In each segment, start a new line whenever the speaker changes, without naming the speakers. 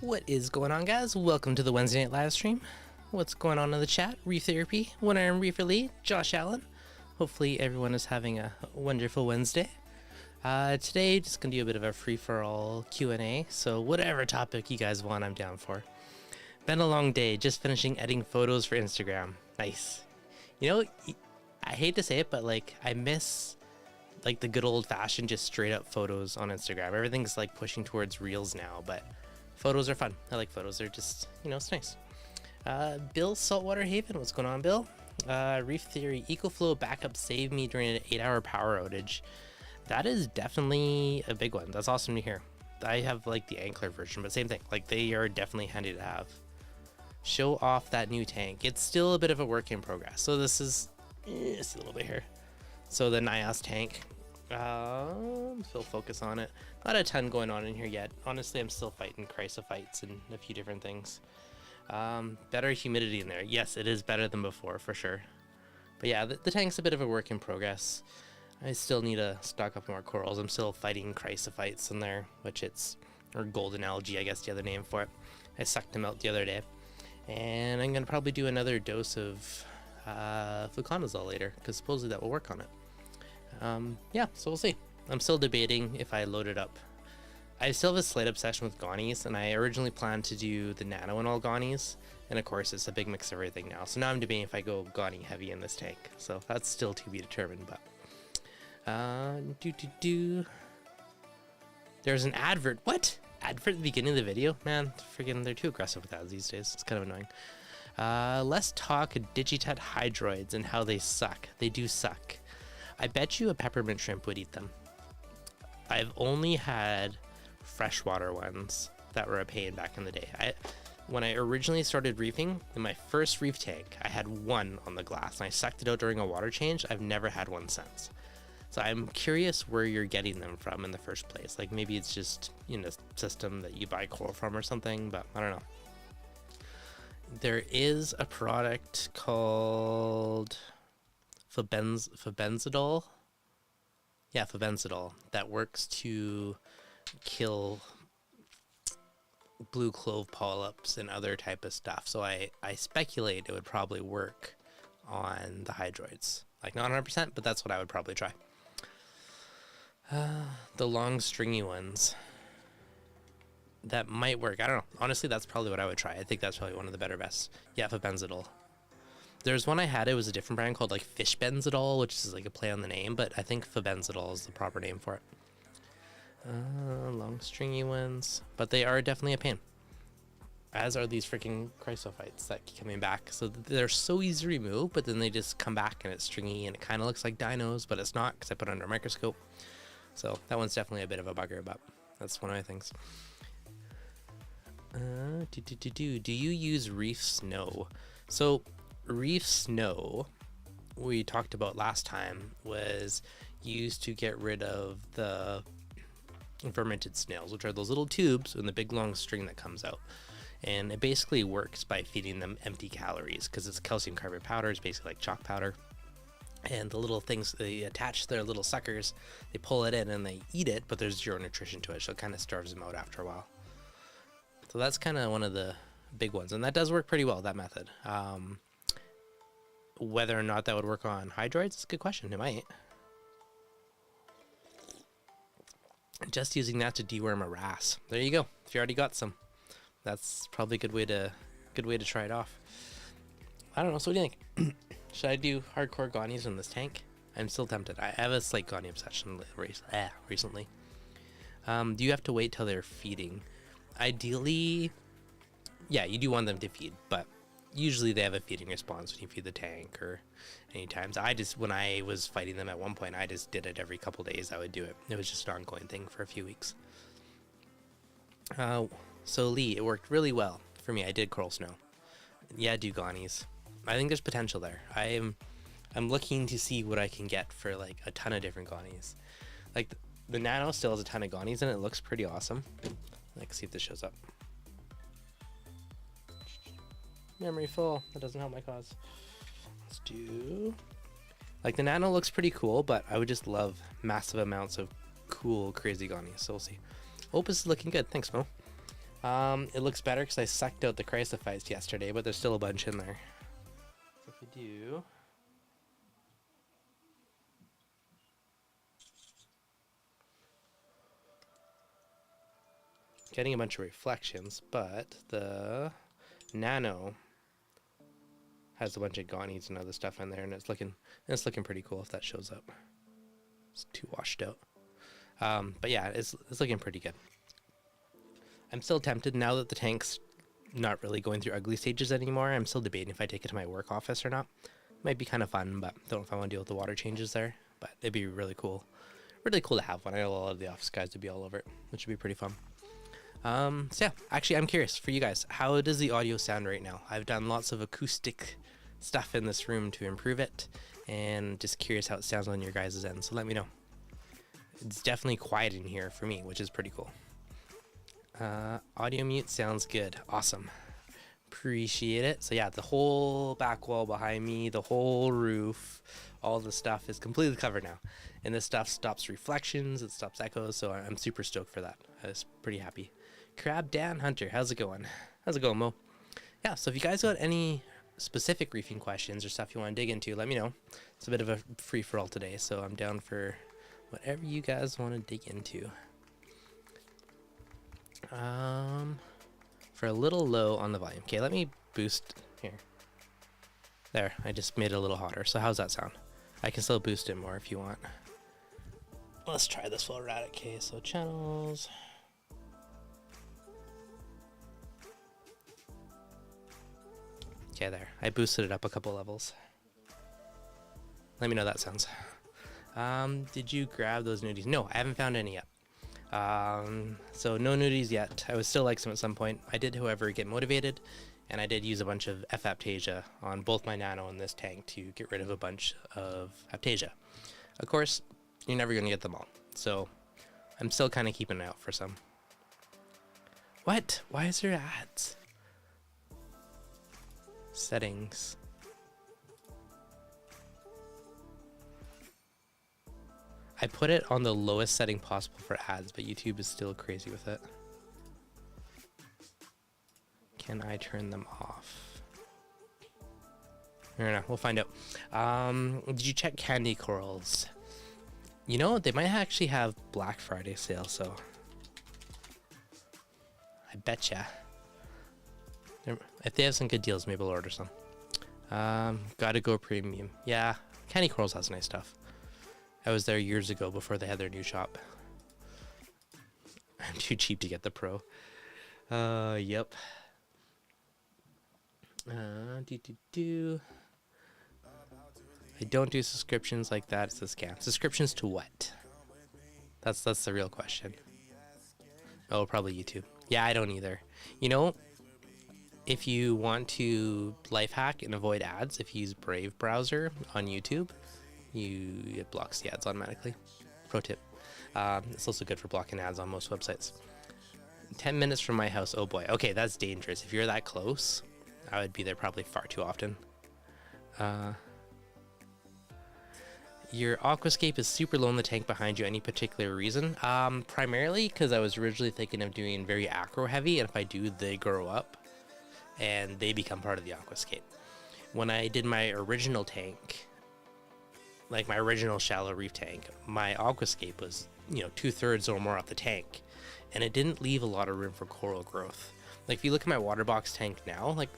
What is going on, guys? Welcome to the Wednesday night live stream. What's going on in the chat? Reef Therapy, One Iron Reefer Lee, Josh Allen. Hopefully everyone is having a wonderful Wednesday. Today, just gonna do a bit of a free-for-all Q&A, so whatever topic you guys want, I'm down for. Been a long day, just finishing editing photos for Instagram. Nice. You know, I hate to say it, but like, I miss like the good old-fashioned, just straight-up photos on Instagram. Everything's like pushing towards reels now, but photos are fun. I like photos. They're just, you know, it's nice. Bill Saltwater Haven, what's going on, Bill? Reef Theory, EcoFlow backup saved me during an 8-hour power outage. That is definitely a big one. That's awesome to hear. I have like the Ankler version, but same thing. Like they are definitely handy to have. Show off that new tank. It's still a bit of a work in progress. So this is just a little bit here. So the NIOS tank. Still focus on it. Not a ton going on in here yet. Honestly, I'm still fighting chrysophytes and a few different things. Better humidity in there. Yes, it is better than before for sure. But yeah, the tank's a bit of a work in progress. I still need to stock up more corals. I'm still fighting chrysophytes in there, or golden algae, I guess the other name for it. I sucked them out the other day. And I'm gonna probably do another dose of fluconazole later, because supposedly that will work on it. Yeah, so we'll see. I'm still debating if I load it up. I still have a slight obsession with Gonnies, and I originally planned to do the Nano and all Gonnies, and of course it's a big mix of everything now. So now I'm debating if I go Gonnie heavy in this tank. So that's still to be determined, but there's an advert. What? Advert at the beginning of the video? Man, freaking, they're too aggressive with ads these days. It's kind of annoying. Let's talk Digitut hydroids and how they suck. They do suck. I bet you a peppermint shrimp would eat them. I've only had freshwater ones that were a pain back in the day. When I originally started reefing, in my first reef tank, I had one on the glass, and I sucked it out during a water change. I've never had one since. So I'm curious where you're getting them from in the first place. Like maybe it's just, you know, a system that you buy coral from or something, but I don't know. There is a product called Fabenzidol. Yeah, Fabenzidol that works to kill blue clove polyps and other type of stuff. So I speculate it would probably work on the hydroids. Like not 100%, but that's what I would probably try. The long stringy ones. That might work. I don't know. Honestly, that's probably what I would try. I think that's probably one of the better best. Yeah, Fabenzidol. There's one I had, it was a different brand called like Fish Benzidol, which is like a play on the name, but I think Fabenzidol is the proper name for it. Long stringy ones, but they are definitely a pain. As are these freaking chrysophytes that keep coming back. So they're so easy to remove, but then they just come back and it's stringy and it kind of looks like dinos, but it's not because I put it under a microscope. So that one's definitely a bit of a bugger, but that's one of my things. Do you use Reef Snow? So Reef Snow, we talked about last time, was used to get rid of the fermented snails, which are those little tubes and the big long string that comes out. And it basically works by feeding them empty calories because it's calcium carbonate powder. It's basically like chalk powder. And the little things, they attach their little suckers, they pull it in and they eat it, but there's zero nutrition to it, so it kind of starves them out after a while. So that's kind of one of the big ones, and that does work pretty well, that method. Whether or not that would work on hydroids is a good question. It might. Just using that to deworm a wrasse. There you go. If you already got some, that's probably a good way to try it off. I don't know. So what do you think? Should I do hardcore Gonnies in this tank? I'm still tempted. I have a slight Gonnie obsession recently. Do you have to wait till they're feeding? Ideally, yeah, you do want them to feed, but usually they have a feeding response when you feed the tank or any times. When I was fighting them at one point, I just did it every couple days. I would do it. It was just an ongoing thing for a few weeks. So Lee, it worked really well for me. I did coral snow. Yeah, do Gonnies. I think there's potential there. I'm looking to see what I can get for like a ton of different Gonnies. Like the Nano still has a ton of Gonnies and it looks pretty awesome. Let's see if this shows up. Memory full. That doesn't help my cause. Let's do... Like the Nano looks pretty cool, but I would just love massive amounts of cool, crazy Gonnies. So we'll see. Opus is looking good. Thanks, Mo. It looks better because I sucked out the chrysophytes yesterday, but there's still a bunch in there. So if we do... Getting a bunch of reflections, but the nano has a bunch of gonies and other stuff in there, and it's looking pretty cool if that shows up. It's too washed out. But yeah, it's looking pretty good. I'm still tempted now that the tank's not really going through ugly stages anymore. I'm still debating if I take it to my work office or not. Might be kind of fun, but don't know if I want to deal with the water changes there. But it'd be really cool. Really cool to have one. I know a lot of the office guys would be all over it, which would be pretty fun. So yeah, actually I'm curious for you guys, how does the audio sound right now? I've done lots of acoustic stuff in this room to improve it, and just curious how it sounds on your guys' end, so let me know. It's definitely quiet in here for me, which is pretty cool. Audio mute sounds good. Awesome. Appreciate it. So yeah, the whole back wall behind me, the whole roof, all the stuff is completely covered now. And this stuff stops reflections, it stops echoes, so I'm super stoked for that. I was pretty happy. Crab Dan Hunter, how's it going? How's it going, Mo? Yeah, so if you guys got any specific reefing questions or stuff you want to dig into, let me know. It's a bit of a free-for-all today, so I'm down for whatever you guys want to dig into. For a little low on the volume. Okay, let me boost here. There, I just made it a little hotter. So how's that sound? I can still boost it more if you want. Let's try this while we're at it. Okay, so channels. Okay, there. I boosted it up a couple levels. Let me know how that sounds. Did you grab those nudies? No, I haven't found any yet. So no nudies yet. I would still like some at some point. I did, however, get motivated, and I did use a bunch of F-Aptasia on both my nano and this tank to get rid of a bunch of Aptasia. Of course, you're never going to get them all, so I'm still kind of keeping an eye out for some. What? Why is there ads? Settings. I put it on the lowest setting possible for ads, but YouTube is still crazy with it. Can I turn them off? I don't know, we'll find out. Did you check candy corals? You know, they might actually have Black Friday sale, so I betcha. If they have some good deals, maybe I'll order some. Gotta go premium. Yeah, candy corals has nice stuff. I was there years ago before they had their new shop. I'm too cheap to get the pro. Yep. I don't do subscriptions like that. It's a scam. Subscriptions to what? That's the real question. Oh, probably YouTube. Yeah, I don't either. You know, if you want to life hack and avoid ads, if you use Brave browser on YouTube, it blocks the ads automatically. Pro tip. It's also good for blocking ads on most websites. 10 minutes from my house. Oh boy. Okay, that's dangerous. If you're that close, I would be there probably far too often. Your aquascape is super low in the tank behind you. Any particular reason? Primarily because I was originally thinking of doing very acro heavy, and if I do, they grow up and they become part of the aquascape. When I did my original tank, like my original shallow reef tank, my aquascape was, 2/3 or more off the tank, and it didn't leave a lot of room for coral growth. Like if you look at my water box tank now, like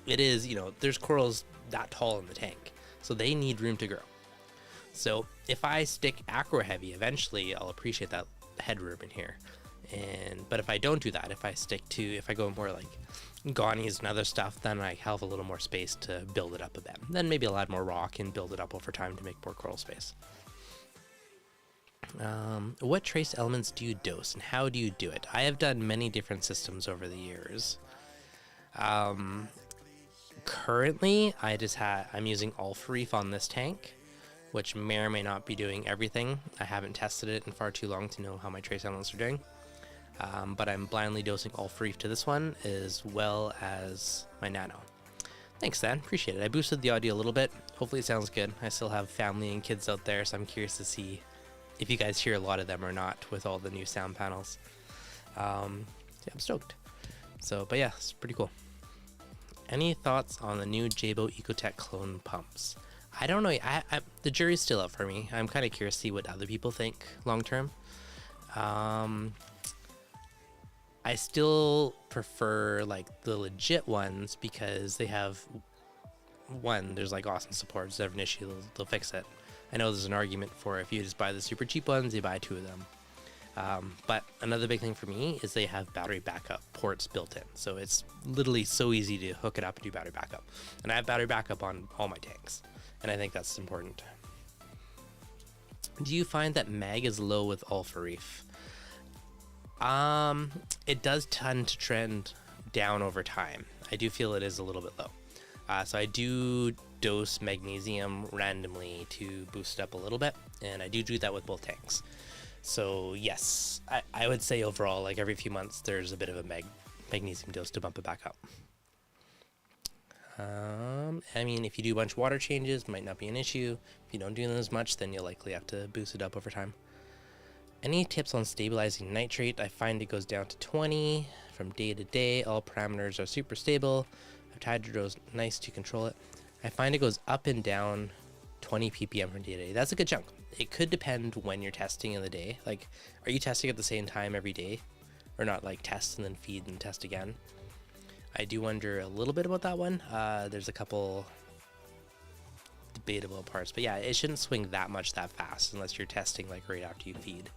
it is, there's corals that tall in the tank, so they need room to grow. So if I stick acro heavy, eventually I'll appreciate that headroom in here. But if I don't do that, if I go more like gonies and other stuff, then I have a little more space to build it up a bit. Then maybe I'll add more rock and build it up over time to make more coral space. What trace elements do you dose and how do you do it? I have done many different systems over the years. Currently, I'm using Alpha Reef on this tank, which may or may not be doing everything. I haven't tested it in far too long to know how my trace elements are doing. But I'm blindly dosing Alpha Reef to this one as well as my nano. Thanks, Dan. Appreciate it. I boosted the audio a little bit. Hopefully it sounds good. I still have family and kids out there, so I'm curious to see if you guys hear a lot of them or not with all the new sound panels. Yeah, I'm stoked. So, but yeah, it's pretty cool. Any thoughts on the new Jabo Ecotech clone pumps? I don't know. The jury's still up for me. I'm kind of curious to see what other people think long term. I still prefer like the legit ones because they have there's like awesome support. If there's ever an issue, they'll fix it. I know there's an argument for if you just buy the super cheap ones, you buy 2 of them. But another big thing for me is they have battery backup ports built in. So it's literally so easy to hook it up and do battery backup. And I have battery backup on all my tanks. And I think that's important. Do you find that mag is low with Alpha Reef? It does tend to trend down over time. I do feel it is a little bit low. So I do dose magnesium randomly to boost it up a little bit. And I do that with both tanks. So yes, I would say overall, like every few months, there's a bit of a magnesium dose to bump it back up. I mean, if you do a bunch of water changes, might not be an issue. If you don't do them as much, then you'll likely have to boost it up over time. Any tips on stabilizing nitrate? I find it goes down to 20 from day to day. All parameters are super stable. I've tried to dose nice to control it. I find it goes up and down 20 ppm from day to day. That's a good chunk. It could depend when you're testing in the day. Like, are you testing at the same time every day? Or not, like test and then feed and test again? I do wonder a little bit about that one. There's a couple debatable parts, but yeah, it shouldn't swing that much that fast unless you're testing like right after you feed.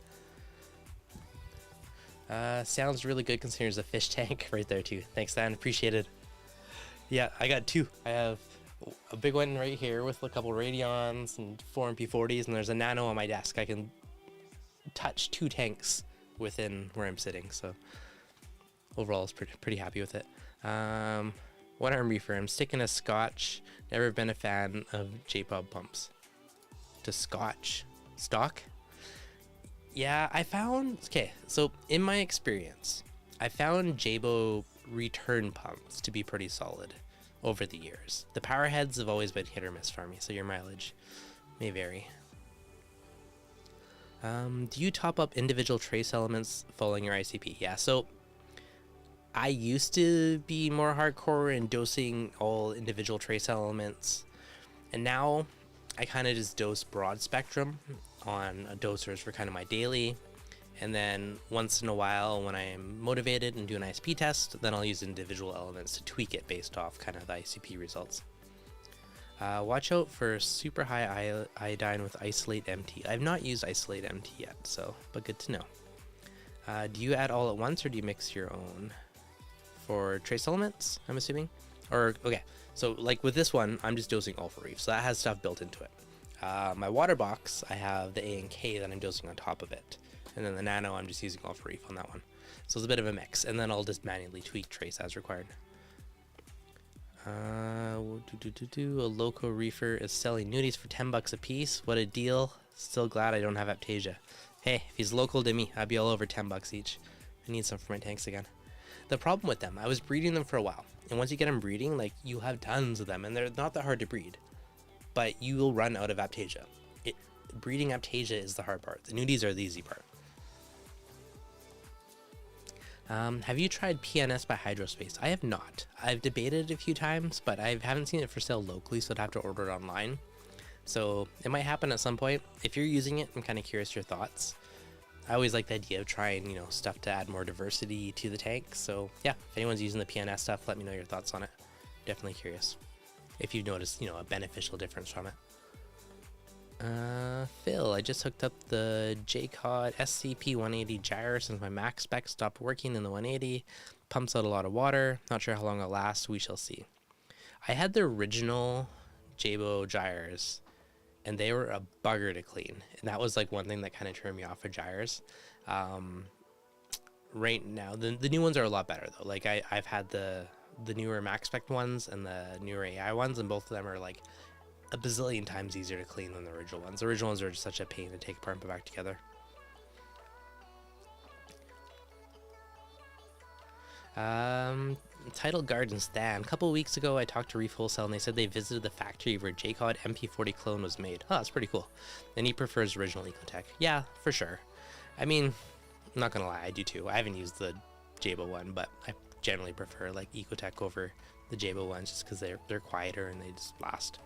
Sounds really good considering there's a fish tank right there too. Thanks, Dan. Appreciate it. Yeah, I got 2. I have a big one right here with a couple Radions and 4 MP40s, and there's a Nano on my desk. I can touch 2 tanks within where I'm sitting, so overall I was pretty happy with it. One arm reefer. I'm sticking to Scotch. Never been a fan of J-Pub pumps. To Scotch stock? Yeah, I found, okay, so in my experience, I found Jabo return pumps to be pretty solid over the years. The power heads have always been hit or miss for me, so your mileage may vary. Do you top up individual trace elements following your ICP? Yeah, so I used to be more hardcore in dosing all individual trace elements, and now I kind of just dose broad spectrum on dosers for kind of my daily, and then once in a while when I'm motivated and do an ICP test, then I'll use individual elements to tweak it based off kind of the ICP results. Watch out for super high iodine with Isolate MT. I've not used Isolate MT yet, so, but good to know. Do you add all at once or do you mix your own? For trace elements, I'm assuming? Or, okay, so like with this one, I'm just dosing Alpha Reef, so that has stuff built into it. My water box, I have the A and K that I'm dosing on top of it. And then the Nano, I'm just using Alpha Reef on that one. So it's a bit of a mix, and then I'll just manually tweak trace as required. A local reefer is selling nudies for $10 a piece. What a deal. Still glad I don't have Aptasia. Hey, if he's local to me, I'd be all over $10 each. I need some for my tanks again. The problem with them, I was breeding them for a while. And once you get them breeding, like, you have tons of them, and they're not that hard to breed. But you will run out of Aptasia. Breeding Aptasia is the hard part. The nudies are the easy part. Have you tried PNS by Hydrospace? I have not. I've debated it a few times, but I haven't seen it for sale locally, so I'd have to order it online. So it might happen at some point. If you're using it, I'm kind of curious your thoughts. I always like the idea of trying, stuff to add more diversity to the tank. So yeah, if anyone's using the PNS stuff, let me know your thoughts on it. Definitely curious. If you've noticed, a beneficial difference from it. Phil, I just hooked up the JCOD SCP-180 gyre since my max spec stopped working in the 180. Pumps out a lot of water. Not sure how long it'll last. We shall see. I had the original Jabo gyres, and they were a bugger to clean. And that was like one thing that kind of turned me off of gyres. Right now, the new ones are a lot better though. Like I've had the newer max spec ones and the newer AI ones, and both of them are like a bazillion times easier to clean than the original ones. The original ones are just such a pain to take apart and put back together. Tidal Garden Stan. A couple weeks ago I talked to Reef Wholesale and they said they visited the factory where JCOD MP40 clone was made. Oh, that's pretty cool. And he prefers original Ecotech. Yeah, for sure. I mean, I'm not gonna lie, I do too. I haven't used the Jabo one, but generally prefer like Ecotech over the Jabo ones just because they're quieter and they just last.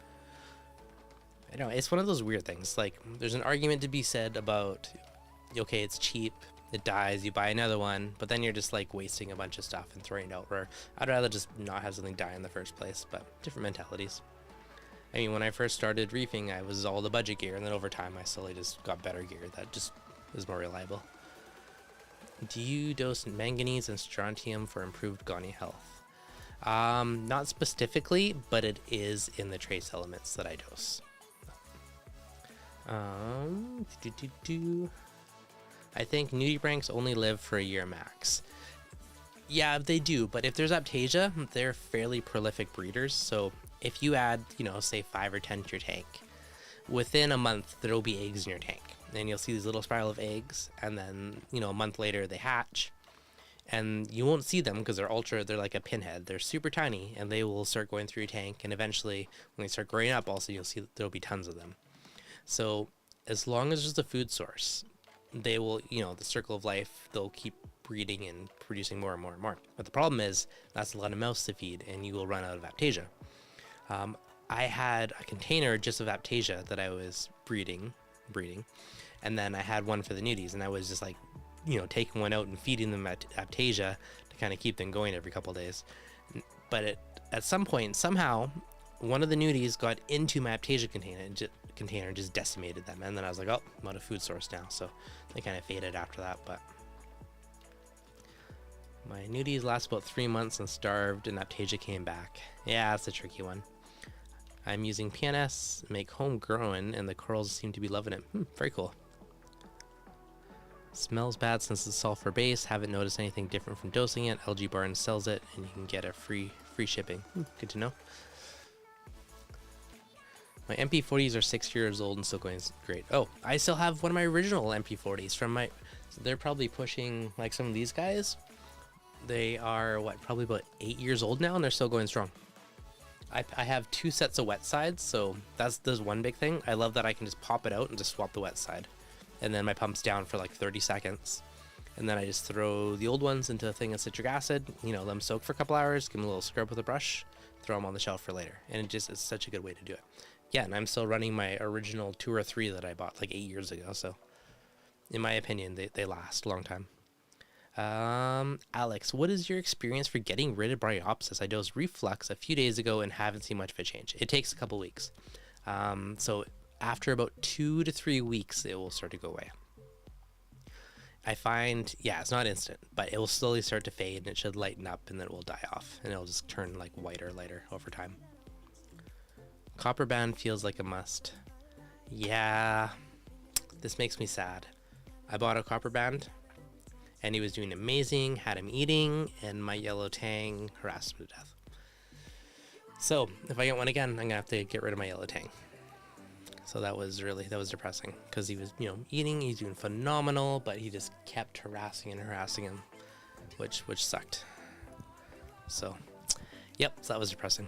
I know, it's one of those weird things. Like, there's an argument to be said about, okay, it's cheap, it dies, you buy another one, but then you're just like wasting a bunch of stuff and throwing it out, where I'd rather just not have something die in the first place. But different mentalities. I mean, when I first started reefing, I was all the budget gear, and then over time I slowly just got better gear that just is more reliable. Do you dose manganese and strontium for improved Goni health? Not specifically, but it is in the trace elements that I dose. I think nudibranchs only live for a year max. Yeah, they do, but if there's Aptasia, they're fairly prolific breeders, so if you add, you know, say 5 or 10 to your tank, within a month there'll be eggs in your tank, and you'll see these little spiral of eggs, and then, you know, a month later they hatch, and you won't see them because they're like a pinhead. They're super tiny, and they will start going through your tank, and eventually when they start growing up also, you'll see there'll be tons of them. So as long as there's a food source, they will, you know, the circle of life, they'll keep breeding and producing more and more and more. But the problem is that's a lot of mouths to feed, and you will run out of Aptasia. I had a container just of Aptasia that I was breeding, and then I had one for the nudies, and I was just like, you know, taking one out and feeding them Aptasia to kind of keep them going every couple days. But at some point, somehow, one of the nudies got into my Aptasia container and just decimated them, and then I was like, oh, I'm out of food source now, so they kind of faded after that. But my nudies last about 3 months and starved, and Aptasia came back. Yeah, that's a tricky one. I'm using PNS, make homegrown, and the corals seem to be loving it. Very cool. Smells bad since it's sulfur base. Haven't noticed anything different from dosing it. LG Barn sells it, and you can get a free shipping. Good to know. My MP40s are 6 years old and still going great. Oh, I still have one of my original MP40s from my... They're probably pushing, like, some of these guys. They are, what, probably about 8 years old now, and they're still going strong. I have 2 sets of wet sides, so there's one big thing. I love that I can just pop it out and just swap the wet side. And then my pump's down for like 30 seconds. And then I just throw the old ones into a thing of citric acid, you know, let them soak for a couple hours, give them a little scrub with a brush, throw them on the shelf for later. And it's such a good way to do it. Yeah, and I'm still running my original 2 or 3 that I bought like 8 years ago, so in my opinion, they last a long time. Alex, what is your experience for getting rid of Bryopsis? I dosed Reflux a few days ago and haven't seen much of a change. It takes a couple weeks. So after about 2 to 3 weeks, it will start to go away. I find, yeah, it's not instant, but it will slowly start to fade, and it should lighten up, and then it will die off, and it'll just turn like lighter over time. Copper band feels like a must. Yeah, this makes me sad. I bought a copper band, and he was doing amazing, had him eating, and my yellow tang harassed him to death. So if I get one again, I'm gonna have to get rid of my yellow tang. So that was depressing, because he was, you know, eating, he's doing phenomenal, but he just kept harassing him, which sucked. So, yep, so that was depressing.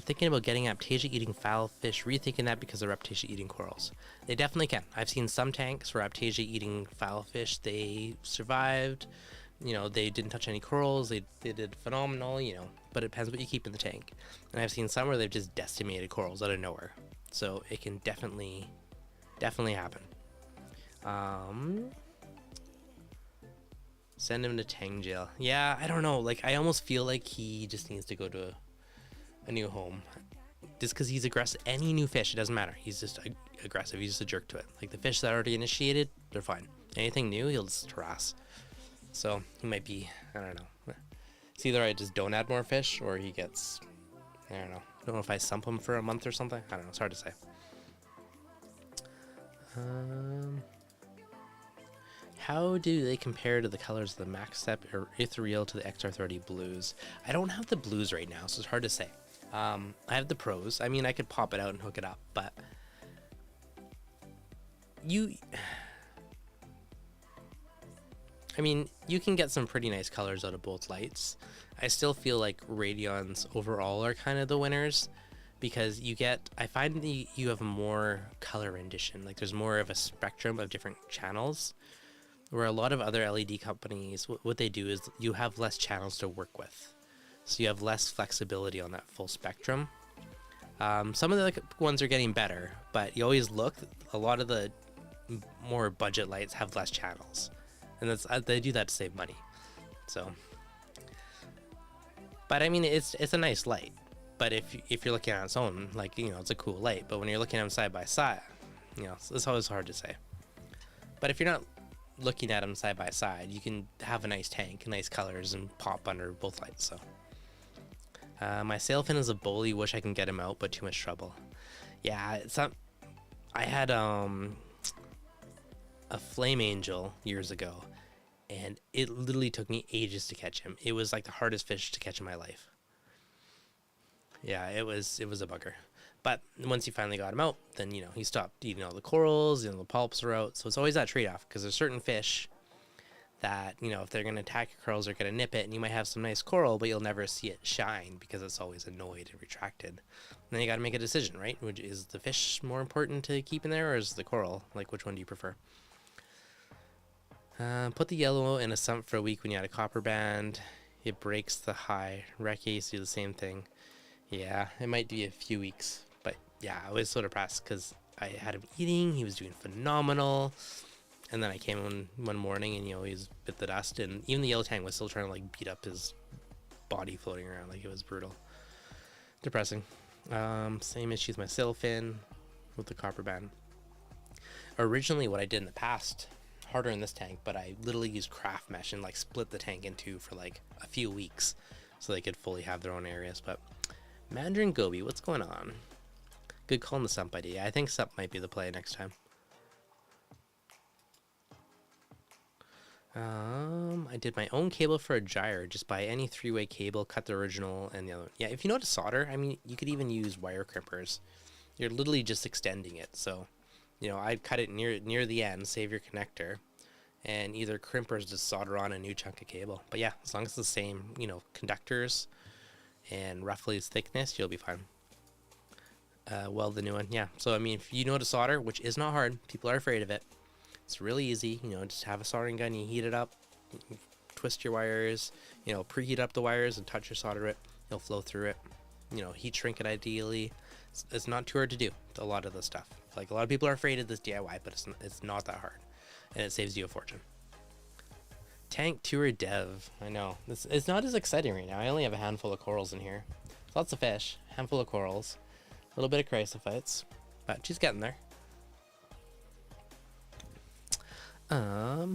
Thinking about getting Aptasia eating foul fish, rethinking that because of Aptasia eating corals. They definitely can. I've seen some tanks where Aptasia eating foul fish, they survived, you know, they didn't touch any corals, they did phenomenal, you know, but it depends what you keep in the tank. And I've seen some where they've just decimated corals out of nowhere. So it can definitely happen. Send him to Tang jail. Yeah, I don't know. Like, I almost feel like he just needs to go to a new home. Just because he's aggressive. Any new fish, it doesn't matter. He's just aggressive. He's just a jerk to it. Like, the fish that are already initiated, they're fine. Anything new, he'll just harass. So he might be, I don't know. It's either I just don't add more fish, or he gets, I don't know. I don't know if I sump him for a month or something. I don't know. It's hard to say. How do they compare to the colors of the Max Step or Ethereal to the XR30 blues? I don't have the blues right now, so it's hard to say. I have the pros. I mean, I could pop it out and hook it up, but you can get some pretty nice colors out of both lights. I still feel like Radions overall are kind of the winners, because I find you have more color rendition. Like, there's more of a spectrum of different channels. Where a lot of other LED companies, what they do is you have less channels to work with. So you have less flexibility on that full spectrum. Some of the ones are getting better, but you always look, a lot of the more budget lights have less channels. And they do that to save money. So, but I mean, it's a nice light. But if you're looking at its own, like, you know, it's a cool light. But when you're looking at them side by side, you know, it's always hard to say. But if you're not looking at them side by side, you can have a nice tank, nice colors, and pop under both lights. So my sailfin is a bully. Wish I can get him out, but too much trouble. Yeah, it's not. I had a flame angel years ago, and it literally took me ages to catch him. It was like the hardest fish to catch in my life. Yeah, it was a bugger. But once you finally got him out, then, you know, he stopped eating all the corals, you know, the polyps are out. So it's always that trade-off, because there's certain fish that, you know, if they're going to attack your corals, they're going to nip it, and you might have some nice coral, but you'll never see it shine because it's always annoyed and retracted. And then you got to make a decision, right? Which is the fish more important to keep in there, or is the coral? Like, which one do you prefer? Put the yellow in a sump for a week when you had a copper band. It breaks the high. Recce do the same thing. Yeah, it might be a few weeks. But yeah, I was so depressed because I had him eating. He was doing phenomenal. And then I came in one morning and, you know, he was bit the dust. And even the yellow tang was still trying to, like, beat up his body floating around. Like, it was brutal. Depressing. Same issue with my sailfin with the copper band. Originally, what I did in the past, harder in this tank, but I literally used craft mesh and, like, split the tank in two for, like, a few weeks so they could fully have their own areas. But Mandarin Goby, what's going on? Good call on the sump idea. I think sump might be the play next time. I did my own cable for a gyre. Just buy any 3-way cable, cut the original and the other. Yeah, if you know how to solder, I mean, you could even use wire crimpers. You're literally just extending it. So, you know, I'd cut it near the end, save your connector, and either crimpers to solder on a new chunk of cable. But yeah, as long as it's the same, you know, conductors and roughly its thickness, you'll be fine. Well, the new one, yeah. So, I mean, if you know how to solder, which is not hard, people are afraid of it. It's really easy, you know, just have a soldering gun, you heat it up, twist your wires, you know, preheat up the wires and touch or solder it. You'll flow through it. You know, heat shrink it ideally. It's not too hard to do, a lot of the stuff. Like, a lot of people are afraid of this DIY, but it's not that hard. And it saves you a fortune. Tank tour dev. I know. It's not as exciting right now. I only have a handful of corals in here. Lots of fish, handful of corals, a little bit of chrysophytes, but she's getting there.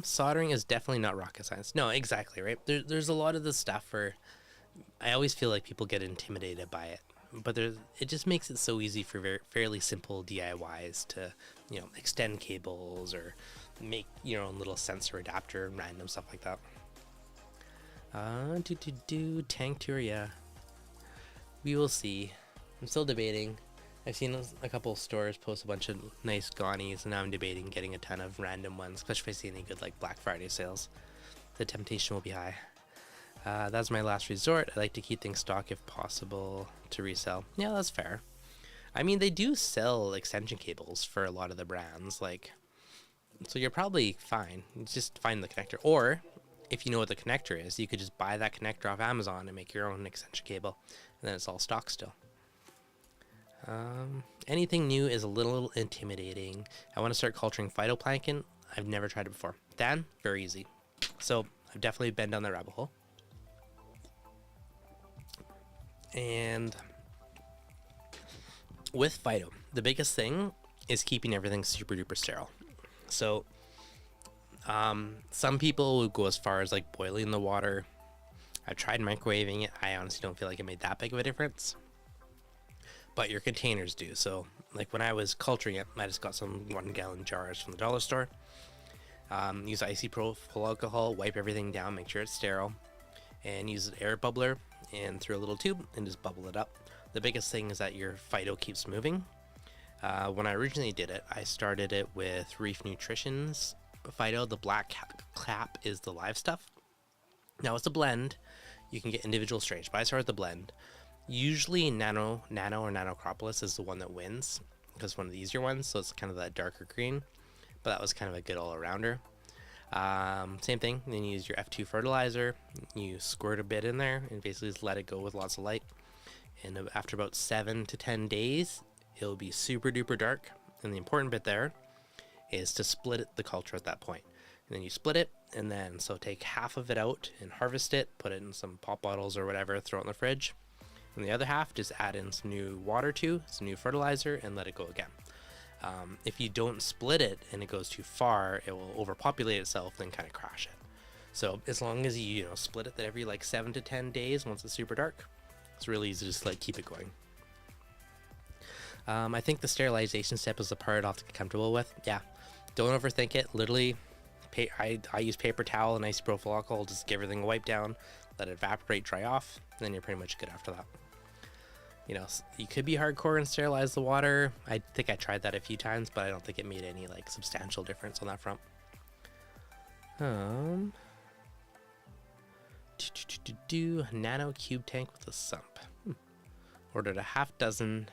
Soldering is definitely not rocket science. No, exactly, right? There's a lot of this stuff where I always feel like people get intimidated by it. But it just makes it so easy for fairly simple DIYs to, you know, extend cables or make your own little sensor adapter and random stuff like that. Tank tour, yeah. We will see. I'm still debating. I've seen a couple stores post a bunch of nice Ghanies, and now I'm debating getting a ton of random ones, especially if I see any good, like, Black Friday sales. The temptation will be high. That's my last resort. I like to keep things stock if possible to resell. Yeah, that's fair. I mean, they do sell extension cables for a lot of the brands, like, so you're probably fine. Just find the connector. Or, if you know what the connector is, you could just buy that connector off Amazon and make your own extension cable, and then it's all stock still. Anything new is a little intimidating. I want to start culturing phytoplankton. I've never tried it before. Dan, very easy. So I've definitely been down that rabbit hole. And with phyto, the biggest thing is keeping everything super duper sterile. So some people will go as far as, like, boiling the water. I've tried microwaving it. I honestly don't feel like it made that big of a difference. But your containers do. So, like, when I was culturing it, I just got some 1-gallon jars from the dollar store. Use isopropyl alcohol, wipe everything down, make sure it's sterile, and use an air bubbler and through a little tube and just bubble it up. The biggest thing is that your phyto keeps moving. When I originally did it, I started it with Reef Nutrition's phyto. The black cap is the live stuff. Now it's a blend. You can get individual strains, but I started the blend. Usually nano or nanocropolis is the one that wins because it's one of the easier ones, so it's kind of that darker green, but that was kind of a good all-arounder. Same thing, then you use your F2 fertilizer, you squirt a bit in there and basically just let it go with lots of light. And after about 7 to 10 days, it'll be super duper dark. And the important bit there is to split the culture at that point. And then you split it, and then so take half of it out and harvest it, put it in some pop bottles or whatever, throw it in the fridge. And the other half, just add in some new water to, some new fertilizer, and let it go again. If you don't split it and it goes too far, it will overpopulate itself and kind of crash it. So as long as you split it every like 7 to 10 days once it's super dark, it's really easy to just like keep it going. I think the sterilization step is the part I'll have to get comfortable with. Yeah, don't overthink it. Literally, I use paper towel and isopropyl alcohol, just give everything a wipe down, let it evaporate, dry off, and then you're pretty much good after that. You know, you could be hardcore and sterilize the water. I think I tried that a few times, but I don't think it made any like substantial difference on that front. Nano cube tank with a sump. Ordered a half dozen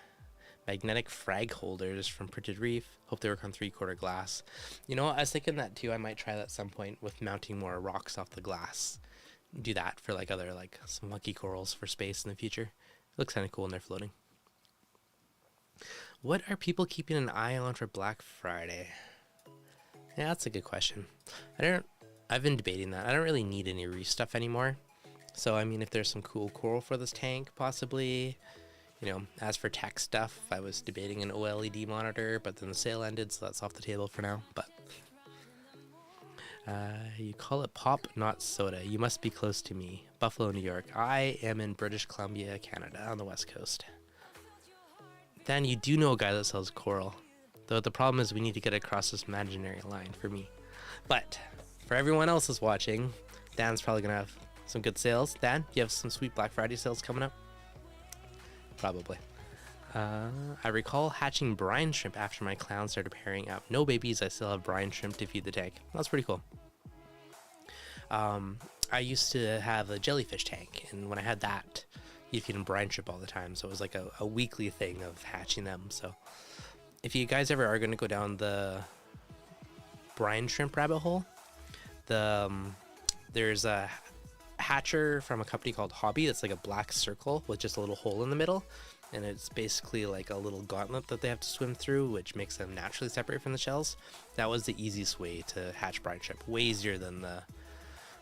magnetic frag holders from Printed Reef. Hope they work on 3/4 glass. You know, I was thinking that too. I might try that at some point with mounting more rocks off the glass. Do that for like other like some lucky corals for space in the future. Looks kind of cool when they're floating. What are people keeping an eye on for Black Friday? Yeah, that's a good question. I've been debating that. I don't really need any reef stuff anymore. So, I mean, if there's some cool coral for this tank, possibly. You know, as for tech stuff, I was debating an OLED monitor, but then the sale ended, so that's off the table for now. But you call it pop, not soda. You must be close to me. Buffalo, New York. I am in British Columbia, Canada, on the west coast. Dan, you do know a guy that sells coral. Though the problem is we need to get across this imaginary line for me. But for everyone else is watching, Dan's probably going to have some good sales. Dan, you have some sweet Black Friday sales coming up? Probably. I recall hatching brine shrimp after my clowns started pairing up. No babies, I still have brine shrimp to feed the tank. That's pretty cool. I used to have a jellyfish tank, and when I had that, you'd feed them brine shrimp all the time, so it was like a weekly thing of hatching them. So if you guys ever are going to go down the brine shrimp rabbit hole, there's a hatcher from a company called Hobby that's like a black circle with just a little hole in the middle, and it's basically like a little gauntlet that they have to swim through, which makes them naturally separate from the shells. That was the easiest way to hatch brine shrimp, way easier than the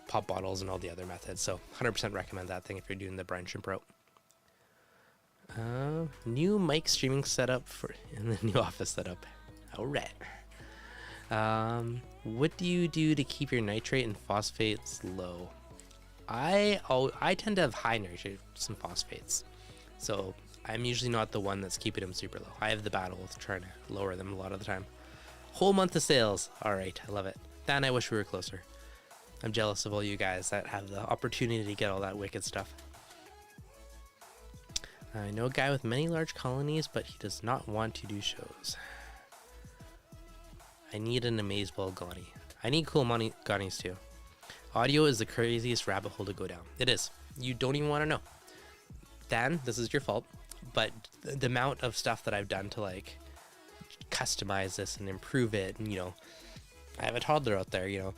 pop bottles and all the other methods. So 100% recommend that thing if you're doing the brine shrimp route. New mic streaming setup in the new office setup. All right. What do you do to keep your nitrate and phosphates low? I tend to have high nitrates and phosphates, so I'm usually not the one that's keeping them super low. I have the battle with trying to lower them a lot of the time. Whole month of sales. All right, I love it. Dan, I wish we were closer. I'm jealous of all you guys that have the opportunity to get all that wicked stuff. I know a guy with many large colonies, but he does not want to do shows. I need an amazeball Ghani. I need cool Ghanis too. Audio is the craziest rabbit hole to go down. It is. You don't even want to know. Dan, this is your fault, but the amount of stuff that I've done to like customize this and improve it, and, you know, I have a toddler out there, you know,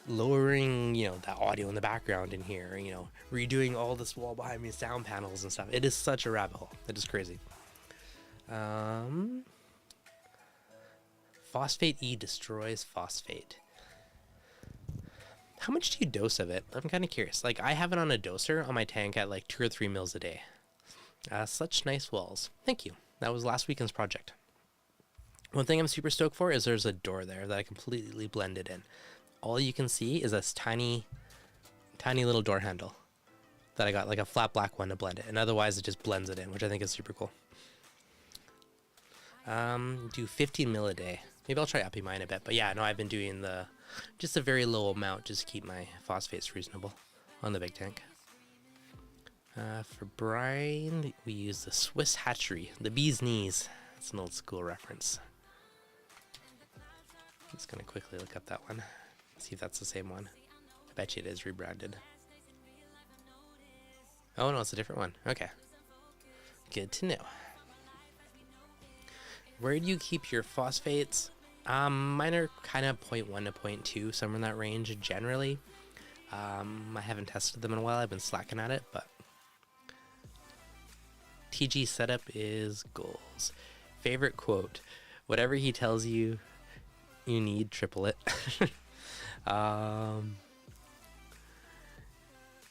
lowering, you know, that audio in the background in here, you know, redoing all this wall behind me, sound panels and stuff. It is such a rabbit hole. It is crazy. Phosphate E destroys phosphate. How much do you dose of it? I'm kind of curious. Like, I have it on a doser on my tank at like 2 or 3 mils a day. Such nice walls. Thank you. That was last weekend's project. One thing I'm super stoked for is there's a door there that I completely blended in. All you can see is this tiny little door handle that I got, like a flat black one to blend it, and otherwise it just blends it in, which I think is super cool. Do 15 mil a day. Maybe I'll try upping mine a bit, but yeah, no, I've been doing just a very low amount just to keep my phosphates reasonable on the big tank. For brine, we use the Swiss hatchery, the bee's knees. That's an old school reference. I'm just gonna quickly look up that one. See if that's the same one. I bet you it is rebranded. Oh no, it's a different one. Okay. Good to know. Where do you keep your phosphates? Mine are kind of 0.1 to 0.2, somewhere in that range generally. I haven't tested them in a while. I've been slacking at it, but TG setup is goals. Favorite quote: whatever he tells you, you need, triple it.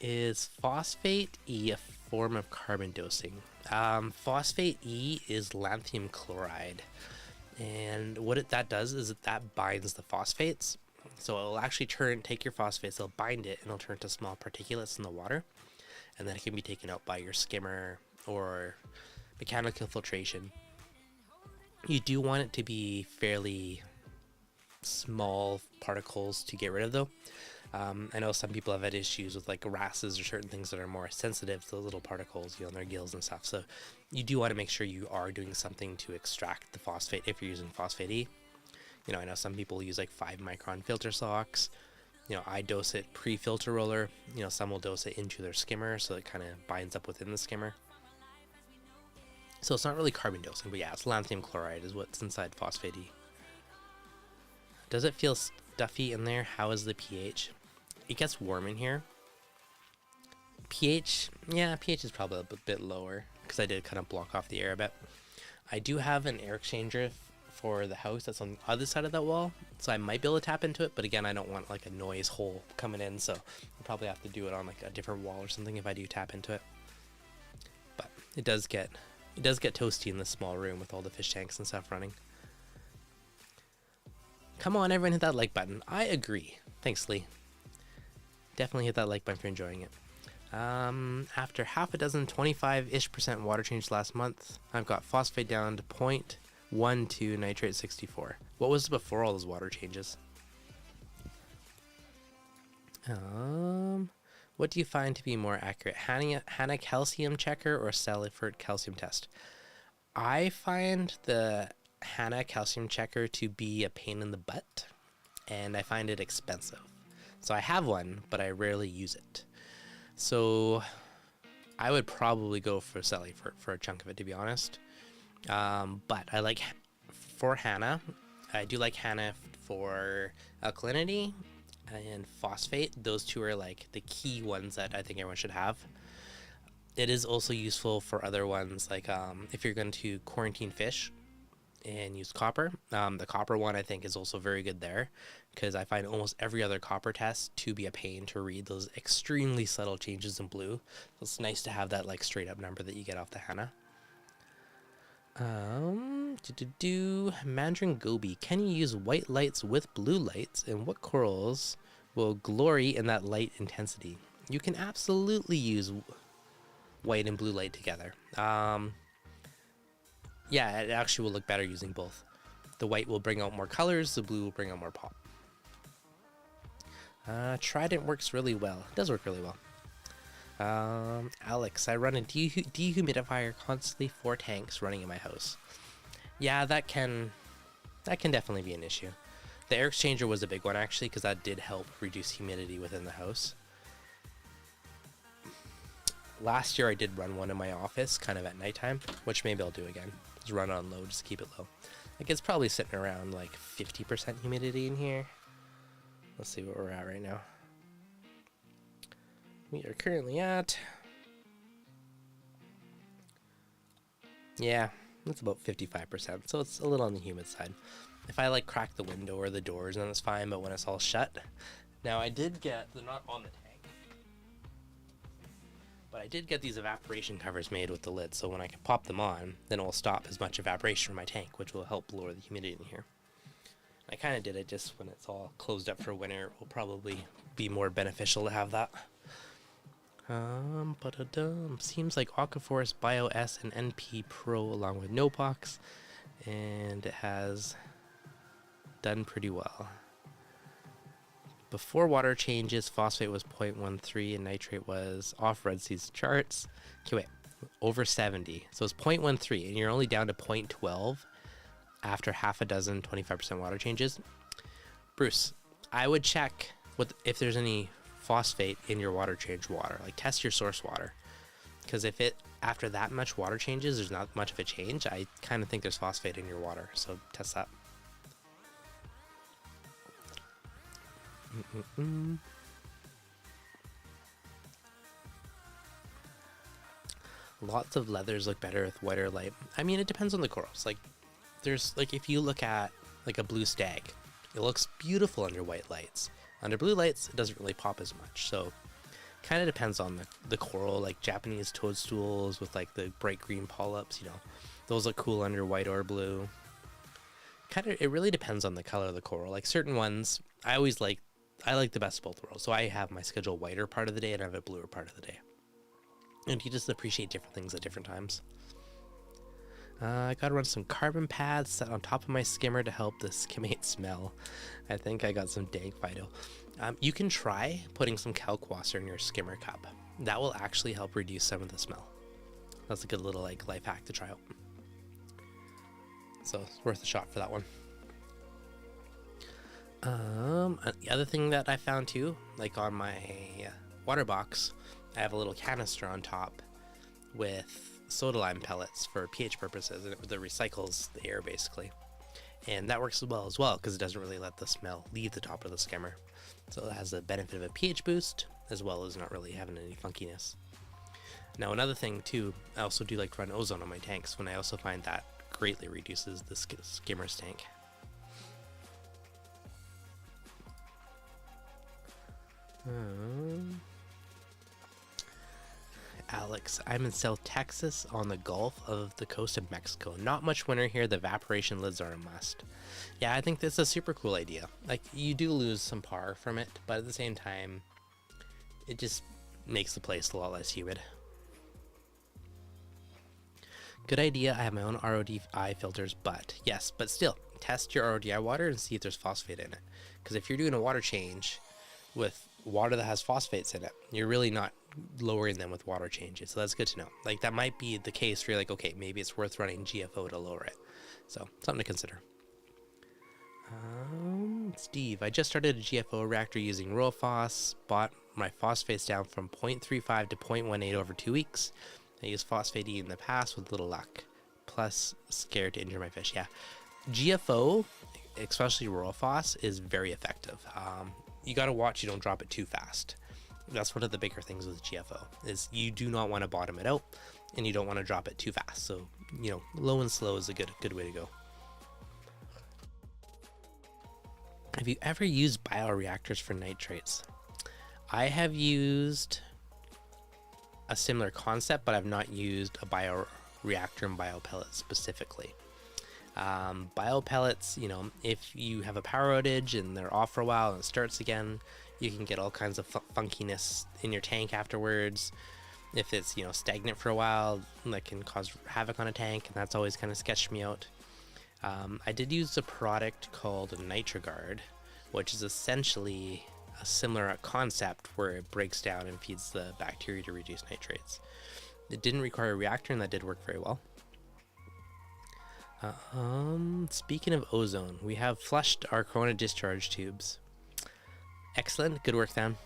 Is phosphate E a form of carbon dosing? Phosphate E is lanthanum chloride, and what that does is that binds the phosphates. So it'll actually take your phosphates, it'll bind it, and it'll turn to small particulates in the water, and then it can be taken out by your skimmer or mechanical filtration. You do want it to be fairly small particles to get rid of, though. I know some people have had issues with like wrasses or certain things that are more sensitive to the little particles, in their gills and stuff. So you do want to make sure you are doing something to extract the phosphate if you're using phosphate E. I know some people use like 5-micron filter socks. I dose it pre-filter roller. Some will dose it into their skimmer, so it kind of binds up within the skimmer. So it's not really carbon dosing, but yeah, it's lanthanum chloride is what's inside phosphate E. Does it feel stuffy in there? How is the pH? It gets warm in here. pH is probably a bit lower because I did kind of block off the air a bit. I do have an air exchanger for the house that's on the other side of that wall, so I might be able to tap into it, but again, I don't want like a noise hole coming in, so I'll probably have to do it on like a different wall or something if I do tap into it. But it does get toasty in this small room with all the fish tanks and stuff running. Come on, everyone, hit that like button. I agree. Thanks, Lee. Definitely hit that like button if you're enjoying it. After half a dozen 25-ish% water change last month, I've got phosphate down to 0.12, nitrate 64. What was it before all those water changes? What do you find to be more accurate, Hana calcium checker or Saltwater calcium test? I find the Hana calcium checker to be a pain in the butt, and I find it expensive. So I have one, but I rarely use it. So I would probably go for Saltwater for a chunk of it, to be honest. But I like for Hana. I do like Hana for alkalinity and phosphate. Those two are like the key ones that I think everyone should have. It is also useful for other ones, like if you're going to quarantine fish and use copper. The copper one I think is also very good there, because I find almost every other copper test to be a pain to read those extremely subtle changes in blue. So it's nice to have that like straight up number that you get off the Hana. Mandarin Goby, can you use white lights with blue lights, and what corals will glory in that light intensity? You can absolutely use white and blue light together. Yeah, it actually will look better using both. The white will bring out more colors, the blue will bring out more pop. Trident works really well. It does work really well. Alex, I run a dehumidifier constantly, 4 tanks running in my house. Yeah, that can definitely be an issue. The air exchanger was a big one actually, because that did help reduce humidity within the house. Last year I did run one in my office kind of at nighttime, which maybe I'll do again. Just run on low, just keep it low. Like it's probably sitting around like 50% humidity in here. Let's see where we're at right now. We are currently at, yeah, it's about 55%, so it's a little on the humid side. If I like crack the window or the doors, then it's fine, but when it's all shut. Now I did get, they're not on the tank, but I did get these evaporation covers made with the lid, so when I can pop them on, then it will stop as much evaporation from my tank, which will help lower the humidity in here. I kind of did it just when it's all closed up for winter. It will probably be more beneficial to have that. Seems like Aquaforce Bio S and NP Pro along with Nopox, and it has done pretty well. Before water changes, phosphate was 0.13 and nitrate was off Red Sea's charts. Okay, wait, over 70. So it's 0.13 and you're only down to 0.12 after half a dozen 25% water changes. Bruce, I would check if there's any phosphate in your water change water. Like test your source water, because if it after that much water changes there's not much of a change, I kind of think there's phosphate in your water, so test that. Lots of leathers look better with white or light. I mean, it depends on the corals. Like, there's like if you look at like a blue stag, it looks beautiful under white lights. Under blue lights, it doesn't really pop as much. So, kind of depends on the coral. Like Japanese toadstools with like the bright green polyps, you know, those look cool under white or blue. It really depends on the color of the coral. Like certain ones, I like the best of both worlds. So I have my schedule whiter part of the day and I have a bluer part of the day. And you just appreciate different things at different times. I gotta run some carbon pads set on top of my skimmer to help the skimmate smell. I think I got some dank phyto. You can try putting some kalkwasser in your skimmer cup. That will actually help reduce some of the smell. That's a good little like life hack to try out. So it's worth a shot for that one. The other thing that I found too, like on my water box, I have a little canister on top with soda lime pellets for pH purposes, and it recycles the air basically. And that works as well because it doesn't really let the smell leave the top of the skimmer. So it has the benefit of a pH boost as well as not really having any funkiness. Now another thing too, I also do like to run ozone on my tanks, when I also find that greatly reduces the skimmer's tank. Alex, I'm in South Texas on the Gulf of the coast of Mexico. Not much winter here. The evaporation lids are a must. Yeah, I think that's a super cool idea. Like, you do lose some par from it, but at the same time, it just makes the place a lot less humid. Good idea. I have my own RODI filters, but still, test your RODI water and see if there's phosphate in it. Because if you're doing a water change with water that has phosphates in it, you're really not lowering them with water changes. So that's good to know. Like, that might be the case where you're like, okay, maybe it's worth running GFO to lower it. So something to consider. Steve, I just started a GFO reactor using RoFos, bought my phosphates down from 0.35 to 0.18 over 2 weeks. I used phosphate E in the past with little luck, plus scared to injure my fish. Yeah, GFO, especially RoFos, is very effective. You got to watch you don't drop it too fast. That's one of the bigger things with GFO, is you do not want to bottom it out and you don't want to drop it too fast. So, you know, low and slow is a good way to go. Have you ever used bioreactors for nitrates? I have used a similar concept, but I've not used a bioreactor and biopellet specifically. Biopellets, you know, if you have a power outage and they're off for a while and it starts again, you can get all kinds of funkiness in your tank afterwards. If it's, you know, stagnant for a while, that can cause havoc on a tank, and that's always kind of sketched me out. I did use a product called NitroGuard, which is essentially a similar concept where it breaks down and feeds the bacteria to reduce nitrates. It didn't require a reactor, and that did work very well. Speaking of ozone, we have flushed our corona discharge tubes. Excellent, good work then.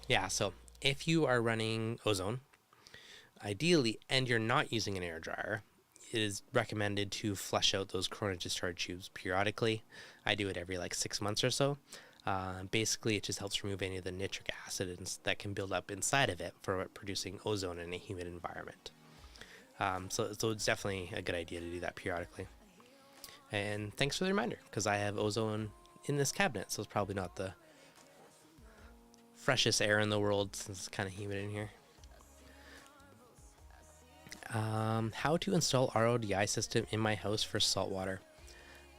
Yeah, so if you are running ozone, ideally, and you're not using an air dryer, it is recommended to flush out those corona discharge tubes periodically. I do it every like 6 months or so. Basically, it just helps remove any of the nitric acid that can build up inside of it for producing ozone in a humid environment. So it's definitely a good idea to do that periodically. And thanks for the reminder, because I have ozone in this cabinet, so it's probably not the freshest air in the world since it's kind of humid in here. How to install RODI system in my house for saltwater.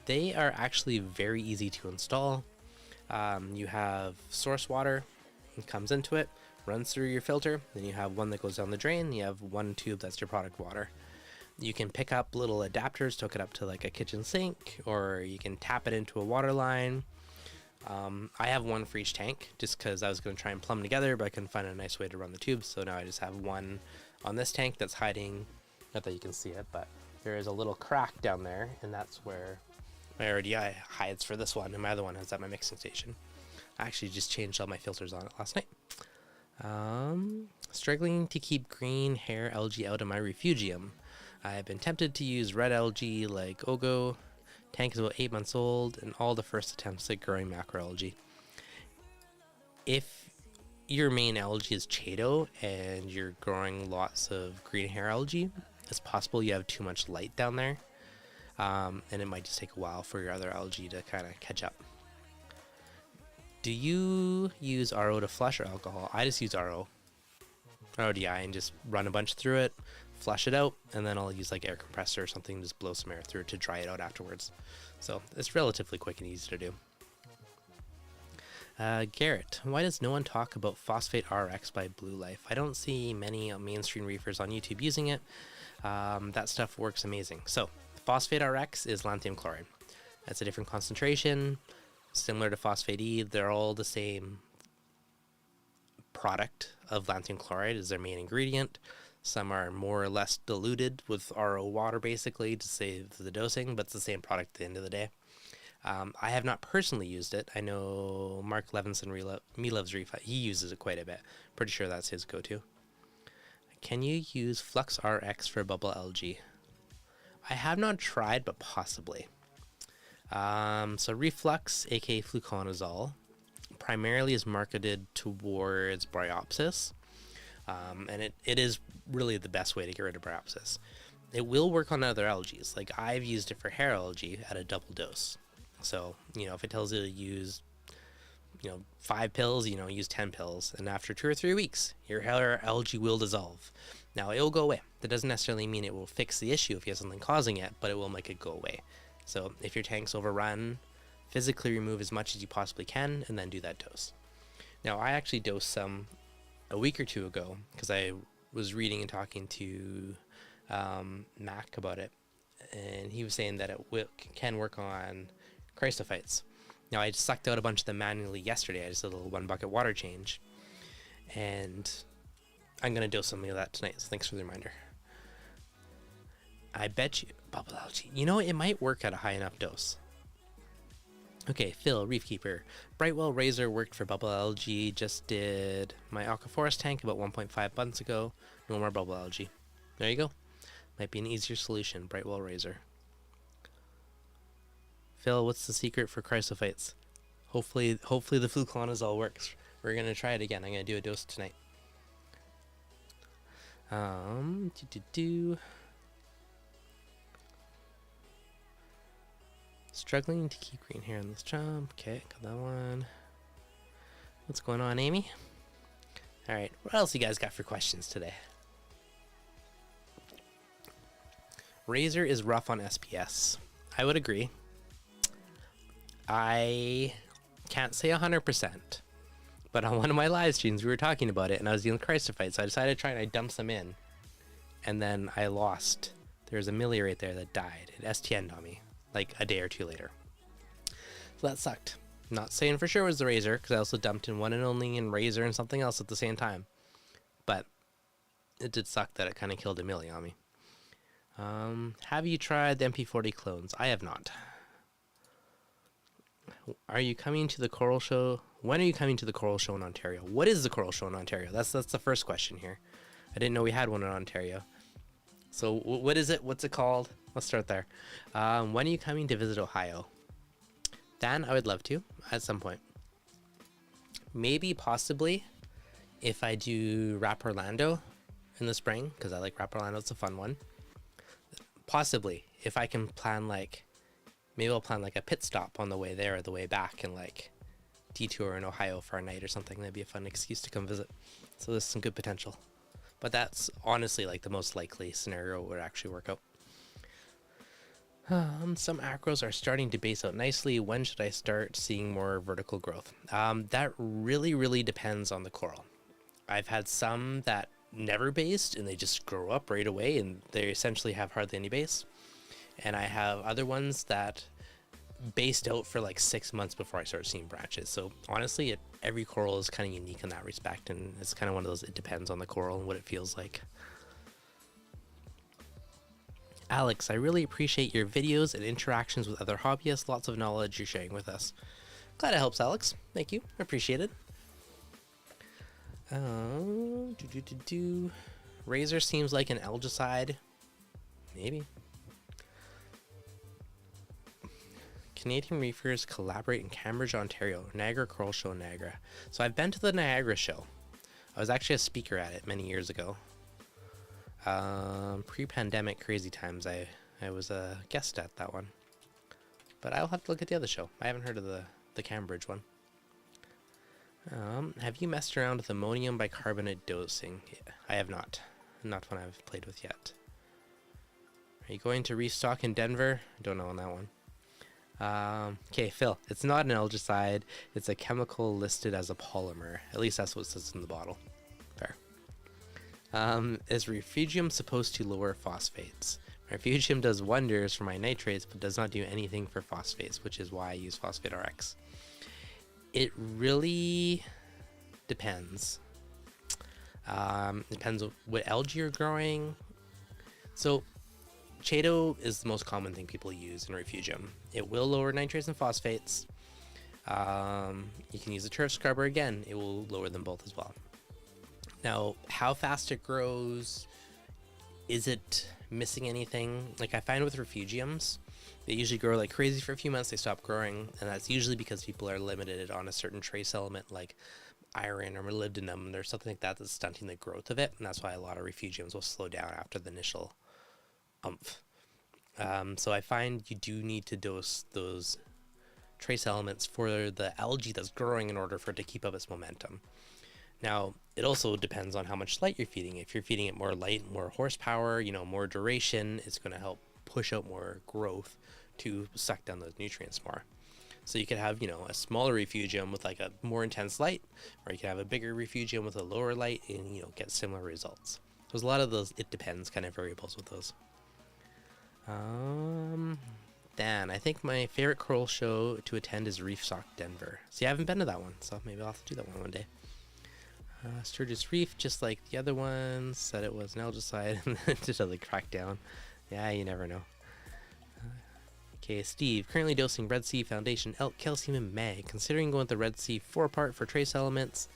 They are actually very easy to install. You have source water, it comes into it, runs through your filter, then you have one that goes down the drain, you have one tube that's your product water. You can pick up little adapters to hook it up to like a kitchen sink, or you can tap it into a water line. I have one for each tank just because I was going to try and plumb together, but I couldn't find a nice way to run the tubes, so now I just have one on this tank that's hiding. Not that you can see it, but there is a little crack down there, and that's where my RDI hides for this one, and my other one is at my mixing station. I actually just changed all my filters on it last night. Struggling to keep green hair algae out of my refugium. I've been tempted to use red algae like Ogo. Tank is about 8 months old, and all the first attempts at growing macroalgae. if your main algae is chaeto and you're growing lots of green hair algae, it's possible you have too much light down there, and it might just take a while for your other algae to kind of catch up. Do you use RO to flush or alcohol? I just use RO. RODI and just run a bunch through it, flush it out, and then I'll use like air compressor or something, just blow some air through it to dry it out afterwards. So it's relatively quick and easy to do. Garrett, why does no one talk about Phosphate RX by Blue Life? I don't see many mainstream reefers on YouTube using it. That stuff works amazing. So Phosphate RX is lanthanum chloride. That's a different concentration, similar to Phosphate E. They're all the same product of lanthanum chloride is their main ingredient. Some are more or less diluted with RO water basically to save the dosing, but it's the same product at the end of the day. I have not personally used it. I know Mark Levinson, Me Loves Reef, he uses it quite a bit. Pretty sure that's his go-to. Can you use Flux RX for bubble algae? I have not tried, but possibly. So Reflux, aka fluconazole, primarily is marketed towards bryopsis, and it is really the best way to get rid of bryopsis. It will work on other algae. Like I've used it for hair algae at a double dose. So, if it tells you to use, 5 pills, use 10 pills. And after 2 or 3 weeks, your hair algae will dissolve. Now, it will go away. That doesn't necessarily mean it will fix the issue if you have something causing it, but it will make it go away. So, if your tank's overrun, physically remove as much as you possibly can and then do that dose. Now, I actually dosed some a week or two ago because I was reading and talking to Mac about it. And he was saying that it can work on chrysophytes. Now I sucked out a bunch of them manually yesterday. I just did a little 1 bucket water change, and I'm gonna do something of that tonight. So thanks for the reminder. I bet you bubble algae. It might work at a high enough dose. Okay, Phil, Reefkeeper. Brightwell Razor worked for bubble algae. Just did my Aquaforest tank about 1.5 months ago. No more bubble algae. There you go. Might be an easier solution. Brightwell Razor. Phil, what's the secret for chrysophytes? Hopefully the fluconazole works. We're gonna try it again. I'm gonna do a dose tonight. Struggling to keep green hair on this jump. Okay, got that one. What's going on, Amy? All right, what else you guys got for questions today? Razor is rough on SPS. I would agree. I can't say 100%, but on one of my live streams we were talking about it and I was dealing with chrysophytes, so I decided to try and I dumped some in, and then I lost. There's a millie right there that died. It STN'd on me like a day or two later. So that sucked. Not saying for sure it was the Razor, because I also dumped in one and only in Razor and something else at the same time, but it did suck that it kind of killed a millie on me. Have you tried the MP40 clones? I have not. Are you coming to the Coral Show? When are you coming to the Coral Show in Ontario? What is the Coral Show in Ontario? That's the first question here. I didn't know we had one in Ontario. So what is it? What's it called? Let's start there. When are you coming to visit Ohio? Dan, I would love to at some point. Maybe, possibly, if I do Rap Orlando in the spring, because I like Rap Orlando. It's a fun one. Possibly, if I can plan maybe I'll plan a pit stop on the way there or the way back and detour in Ohio for a night or something. That'd be a fun excuse to come visit. So there's some good potential. But that's honestly the most likely scenario would actually work out. Some acros are starting to base out nicely. When should I start seeing more vertical growth? That really depends on the coral. I've had some that never based and they just grow up right away and they essentially have hardly any base. And I have other ones that based out for 6 months before I start seeing branches. So honestly, every coral is kind of unique in that respect, and it's kind of one of those, it depends on the coral and what it feels like. Alex, I really appreciate your videos and interactions with other hobbyists. Lots of knowledge you're sharing with us. Glad it helps, Alex. Thank you. Appreciate it. Razor seems like an algicide. Maybe. Canadian reefers collaborate in Cambridge, Ontario. Niagara Coral Show, Niagara. So I've been to the Niagara show. I was actually a speaker at it many years ago. Pre-pandemic crazy times, I was a guest at that one. But I'll have to look at the other show. I haven't heard of the Cambridge one. Have you messed around with ammonium bicarbonate dosing? I have not. Not one I've played with yet. Are you going to restock in Denver? Don't know on that one. Okay, Phil. It's not an algicide. It's a chemical listed as a polymer. At least that's what it says in the bottle. Fair. Is Refugium supposed to lower phosphates? Refugium does wonders for my nitrates, but does not do anything for phosphates, which is why I use Phosphate RX. It really depends. Depends on what algae you're growing. So, Chaeto is the most common thing people use in Refugium. It will lower nitrates and phosphates. You can use a turf scrubber again. It will lower them both as well. Now, how fast it grows, is it missing anything? Like I find with Refugiums, they usually grow like crazy for a few months, they stop growing, and that's usually because people are limited on a certain trace element like iron or molybdenum or something like that that's stunting the growth of it, and that's why a lot of Refugiums will slow down after the initial oomph. So I find you do need to dose those trace elements for the algae that's growing in order for it to keep up its momentum. Now, it also depends on how much light you're feeding. If you're feeding it more light, more horsepower, more duration, it's going to help push out more growth to suck down those nutrients more. So you could have, a smaller Refugium with like a more intense light, or you could have a bigger Refugium with a lower light and, get similar results. There's a lot of those it depends kind of variables with those. Dan, I think my favorite coral show to attend is Reef Sock Denver. See, I haven't been to that one, so maybe I'll have to do that one day. Sturgis Reef, just like the other ones, said it was an algicide and then just totally cracked down. Yeah, you never know. Okay, Steve, currently dosing Red Sea Foundation, Elk, Calcium, and Mag. Considering going with the Red Sea 4-part for trace elements,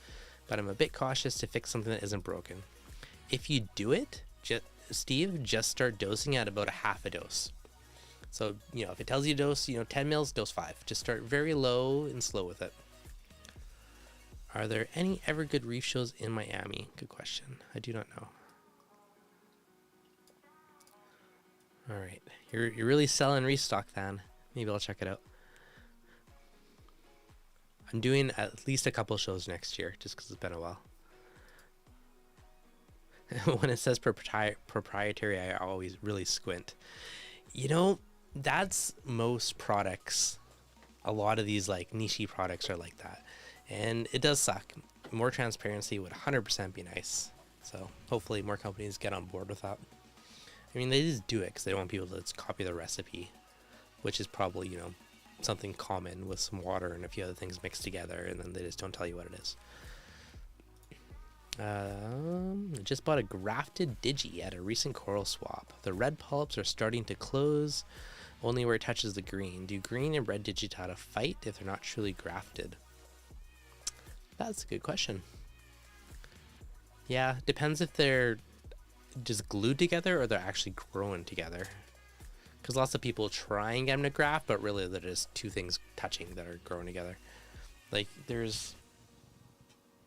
but I'm a bit cautious to fix something that isn't broken. If you do it, Steve, just start dosing at about a half a dose. So, if it tells you to dose, 10 mils, dose 5. Just start very low and slow with it. Are there any ever good reef shows in Miami? Good question. I do not know. All right, you're really selling restock, then. Maybe I'll check it out. I'm doing at least a couple shows next year, just because it's been a while. When it says proprietary, I always really squint. That's most products. A lot of these like niche products are like that. And it does suck. More transparency would 100% be nice. So hopefully more companies get on board with that. I mean, they just do it because they don't want people to just copy the recipe, which is probably, something common with some water and a few other things mixed together, and then they just don't tell you what it is. I just bought a grafted Digi at a recent coral swap. The red polyps are starting to close only where it touches the green. Do green and red digitata fight if they're not truly grafted? That's a good question. Yeah, depends if they're just glued together or they're actually growing together. Because lots of people try and get them to graft, but really they're just two things touching that are growing together. Like there's,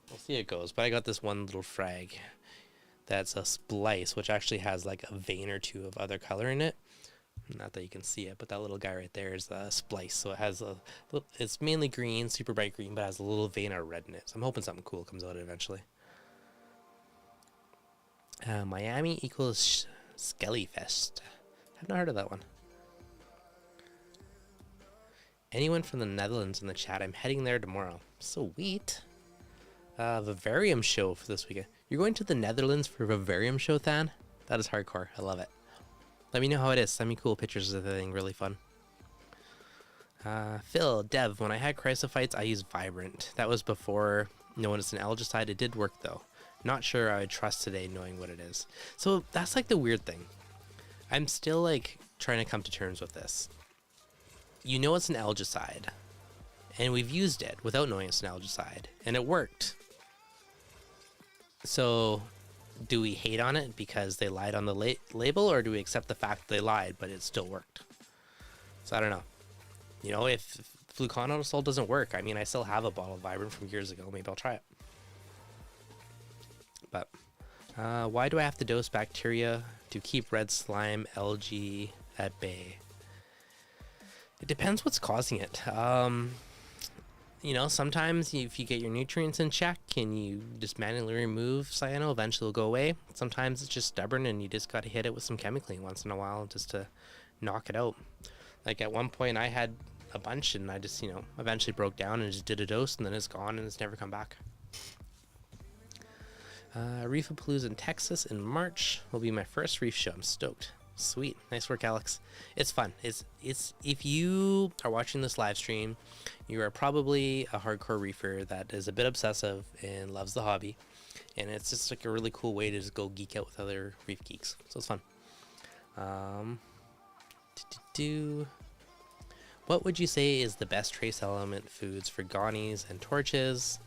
we'll see how it goes, but I got this one little frag that's a splice, which actually has like a vein or two of other color in it. Not that you can see it, but that little guy right there is a splice. So it has it's mainly green, super bright green, but has a little vein of red in it. So I'm hoping something cool comes out eventually. Miami equals Skellyfest. I've not heard of that one. Anyone from the Netherlands in the chat? I'm heading there tomorrow. Sweet. Vivarium show for this weekend. You're going to the Netherlands for a Vivarium show, Than? That is hardcore. I love it. Let me know how it is. Send me cool pictures of the thing. Really fun. Phil, Dev, when I had chrysophytes, I used Vibrant. That was before knowing it's an algicide. It did work, though. Not sure I would trust today knowing what it is. So that's like the weird thing. I'm still like trying to come to terms with this. It's an algicide. And we've used it without knowing it's an algicide. And it worked. So do we hate on it because they lied on the label, or do we accept the fact that they lied but it still worked? So I don't know. You know, if fluconazole doesn't work, I mean, I still have a bottle of Vibrant from years ago. Maybe I'll try it. But why do I have to dose bacteria to keep red slime algae at bay? It depends what's causing it. You know, sometimes if you get your nutrients in check and you just manually remove cyano, eventually it'll go away. Sometimes it's just stubborn and you just got to hit it with some chemically once in a while just to knock it out. Like at one point I had a bunch and I just, you know, eventually broke down and just did a dose and then it's gone and it's never come back. Reefapalooza in Texas in March will be my first reef show. I'm stoked. Sweet. Nice work, Alex. It's fun. It's if you are watching this live stream, you are probably a hardcore reefer that is a bit obsessive and loves the hobby. And it's just like a really cool way to just go geek out with other reef geeks. So it's fun. What would you say is the best trace element foods for gonnies and torches?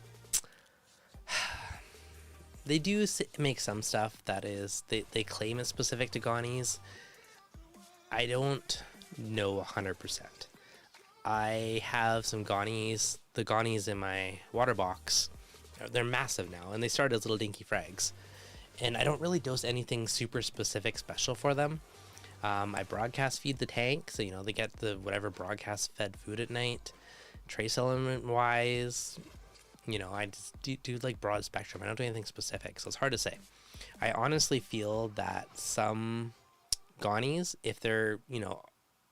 They do make some stuff that is, they claim it's specific to gonnies. I don't know 100%. I have some gonnies, the gonnies in my water box. They're massive now, and they started as little dinky frags. And I don't really dose anything super specific special for them. I broadcast feed the tank, so you know they get the whatever broadcast fed food at night. Trace element wise, you know, I just do like broad spectrum. I don't do anything specific, so it's hard to say. I honestly feel that some gonnies, if they're, you know,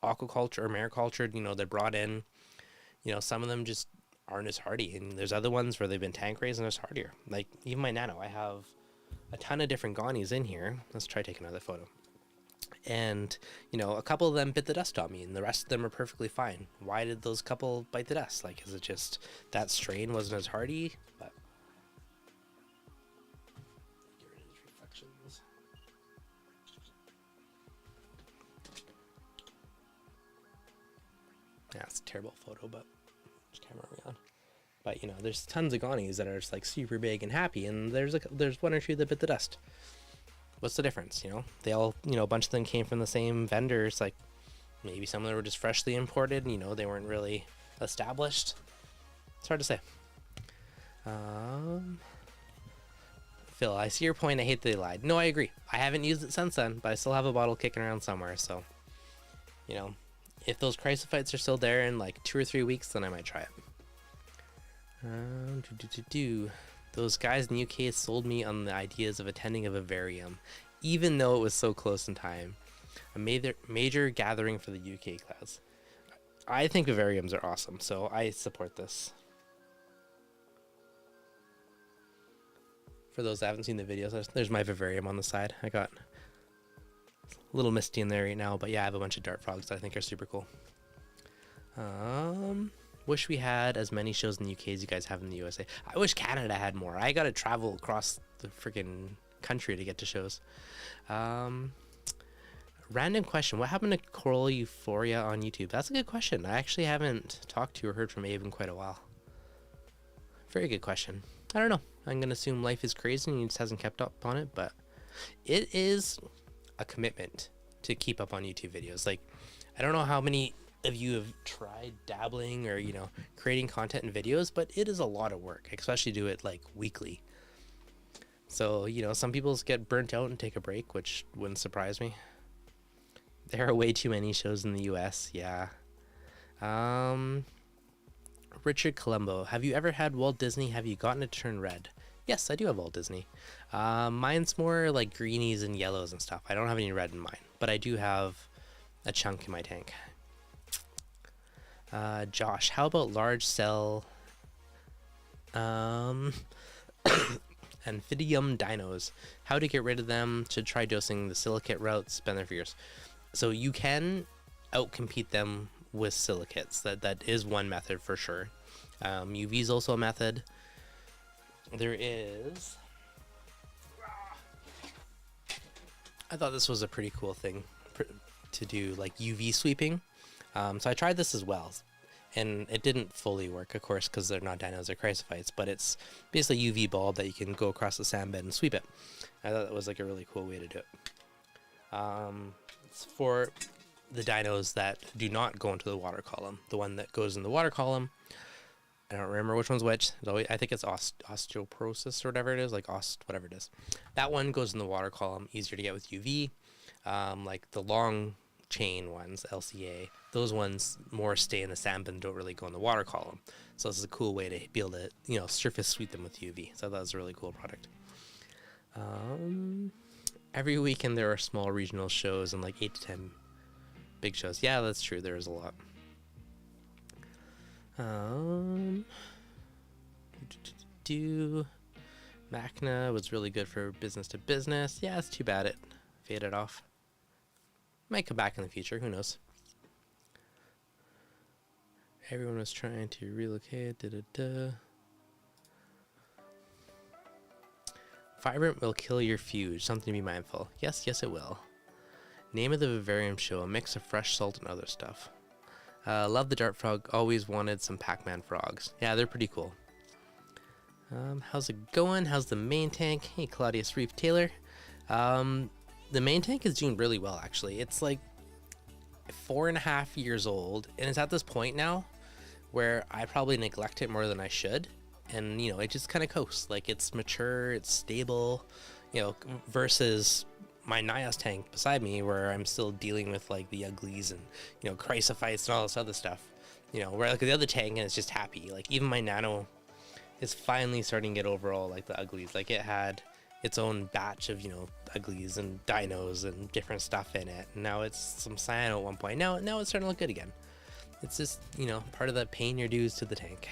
aquaculture or maricultured, you know, they're brought in, you know, some of them just aren't as hardy, and there's other ones where they've been tank raised and it's hardier. Like even my nano, I have a ton of different gonnies in here. Let's try taking another photo. And, you know, a couple of them bit the dust on me and the rest of them are perfectly fine. Why did those couple bite the dust? Like, is it just that strain wasn't as hardy? But get rid of these reflections. Yeah, it's a terrible photo, but which camera are we on? But, you know, there's tons of gonnies that are just like super big and happy, and there's one or two that bit the dust. What's the difference? You know, they all, you know, a bunch of them came from the same vendors. Like maybe some of them were just freshly imported, you know, they weren't really established. It's hard to say. Phil, I see your point. I hate that they lied. No, I agree. I haven't used it since then, but I still have a bottle kicking around somewhere. So, you know, if those chrysophytes are still there in like 2 or 3 weeks, then I might try it. Those guys in the UK sold me on the ideas of attending a vivarium, even though it was so close in time. A major gathering for the UK class. I think vivariums are awesome, so I support this. For those that haven't seen the videos, there's my vivarium on the side. I got a little misty in there right now, but yeah, I have a bunch of dart frogs that I think are super cool. Wish we had as many shows in the UK as you guys have in the USA. I wish Canada had more. I gotta travel across the freaking country to get to shows. Random question. What happened to Coral Euphoria on YouTube? That's a good question. I actually haven't talked to or heard from Abe in quite a while. Very good question. I don't know. I'm gonna assume life is crazy and he just hasn't kept up on it, but it is a commitment to keep up on YouTube videos. Like, I don't know how many of you have tried dabbling or, you know, creating content and videos, but it is a lot of work, especially do it like weekly. So, you know, some people get burnt out and take a break, which wouldn't surprise me. There are way too many shows in the US. Yeah. Richard Colombo, have you ever had Walt Disney? Have you gotten it to turn red? Yes, I do have Walt Disney. Mine's more like greenies and yellows and stuff. I don't have any red in mine, but I do have a chunk in my tank. Josh, how about large cell Amphibium dinos? How to get rid of them? Should try dosing the silicate route, spend their figures. So you can outcompete them with silicates. That is one method for sure. UV is also a method. There is, I thought this was a pretty cool thing to do, like UV sweeping. So I tried this as well, and it didn't fully work, of course, because they're not dinos, they're chrysophytes, but it's basically a UV bulb that you can go across the sand bed and sweep it. I thought that was like a really cool way to do it. It's for the dinos that do not go into the water column. The one that goes in the water column, I don't remember which one's which. I think it's osteoporosis or whatever it is, like whatever it is. That one goes in the water column, easier to get with UV. Like the long chain ones, LCA, those ones more stay in the sand and don't really go in the water column. So this is a cool way to be able to, surface sweep them with UV. So that was a really cool product. Every weekend there are small regional shows and like 8 to 10 big shows. Yeah, that's true. There is a lot. Macna was really good for business to business. Yeah, it's too bad it faded off. Might come back in the future. Who knows? Everyone was trying to relocate. Vibrant will kill your fuge. Something to be mindful. Yes, it will. Name of the vivarium show. A mix of fresh salt and other stuff. Love the dart frog. Always wanted some Pac-Man frogs. Yeah, they're pretty cool. How's it going? How's the main tank? Hey, Claudius Reef Taylor. The main tank is doing really well, actually. It's like 4.5 years old, and it's at this point now where I probably neglect it more than I should. And, it just kind of coasts. Like, it's mature, it's stable, versus my Nias tank beside me where I'm still dealing with, like, the uglies and, chrysophytes and all this other stuff. Where, like, the other tank and it's just happy. Like, even my Nano is finally starting to get over all, like, the uglies. Like, it had its own batch of, uglies and dinos and different stuff in it. And now it's some cyano at one point. Now it's starting to look good again. It's just, part of the paying your dues to the tank.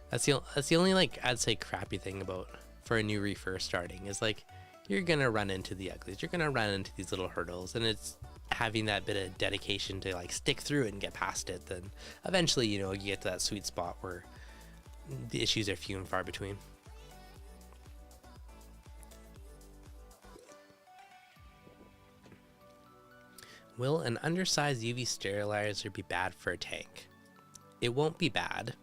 That's the only, like, I'd say crappy thing about for a new reefer starting is, like, you're gonna run into the uglies. You're gonna run into these little hurdles, and it's having that bit of dedication to, like, stick through it and get past it. Then eventually, you get to that sweet spot where the issues are few and far between. Will an undersized UV sterilizer be bad for a tank? It won't be bad.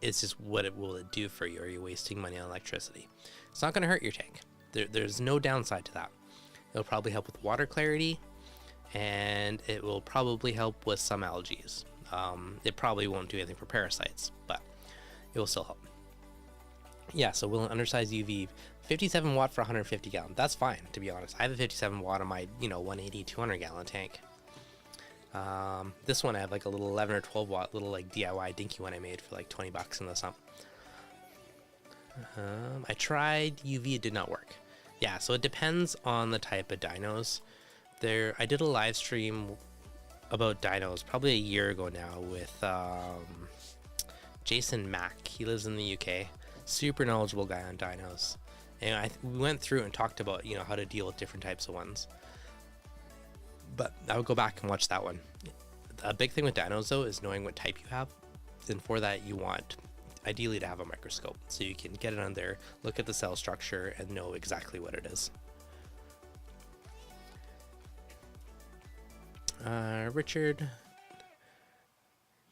It's just what will it do for you? Are you wasting money on electricity? It's not going to hurt your tank. There's no downside to that. It'll probably help with water clarity, and it will probably help with some algae. It probably won't do anything for parasites, but it will still help. Yeah, so will an undersized UV 57 watt for 150 gallon? That's fine, to be honest. I have a 57 watt on my 180 200 gallon tank. This one I have like a little 11 or 12 watt little like DIY dinky one I made for like 20 bucks in the sump. I tried UV, it did not work. Yeah, so it depends on the type of dinos. I did a live stream about dinos probably a year ago now with Jason Mack. He lives in the UK. Super knowledgeable guy on dinos. And we went through and talked about, how to deal with different types of ones. But I would go back and watch that one. A big thing with dinos, though, is knowing what type you have. And for that, you want, ideally, to have a microscope. So you can get it on there, look at the cell structure, and know exactly what it is. Richard,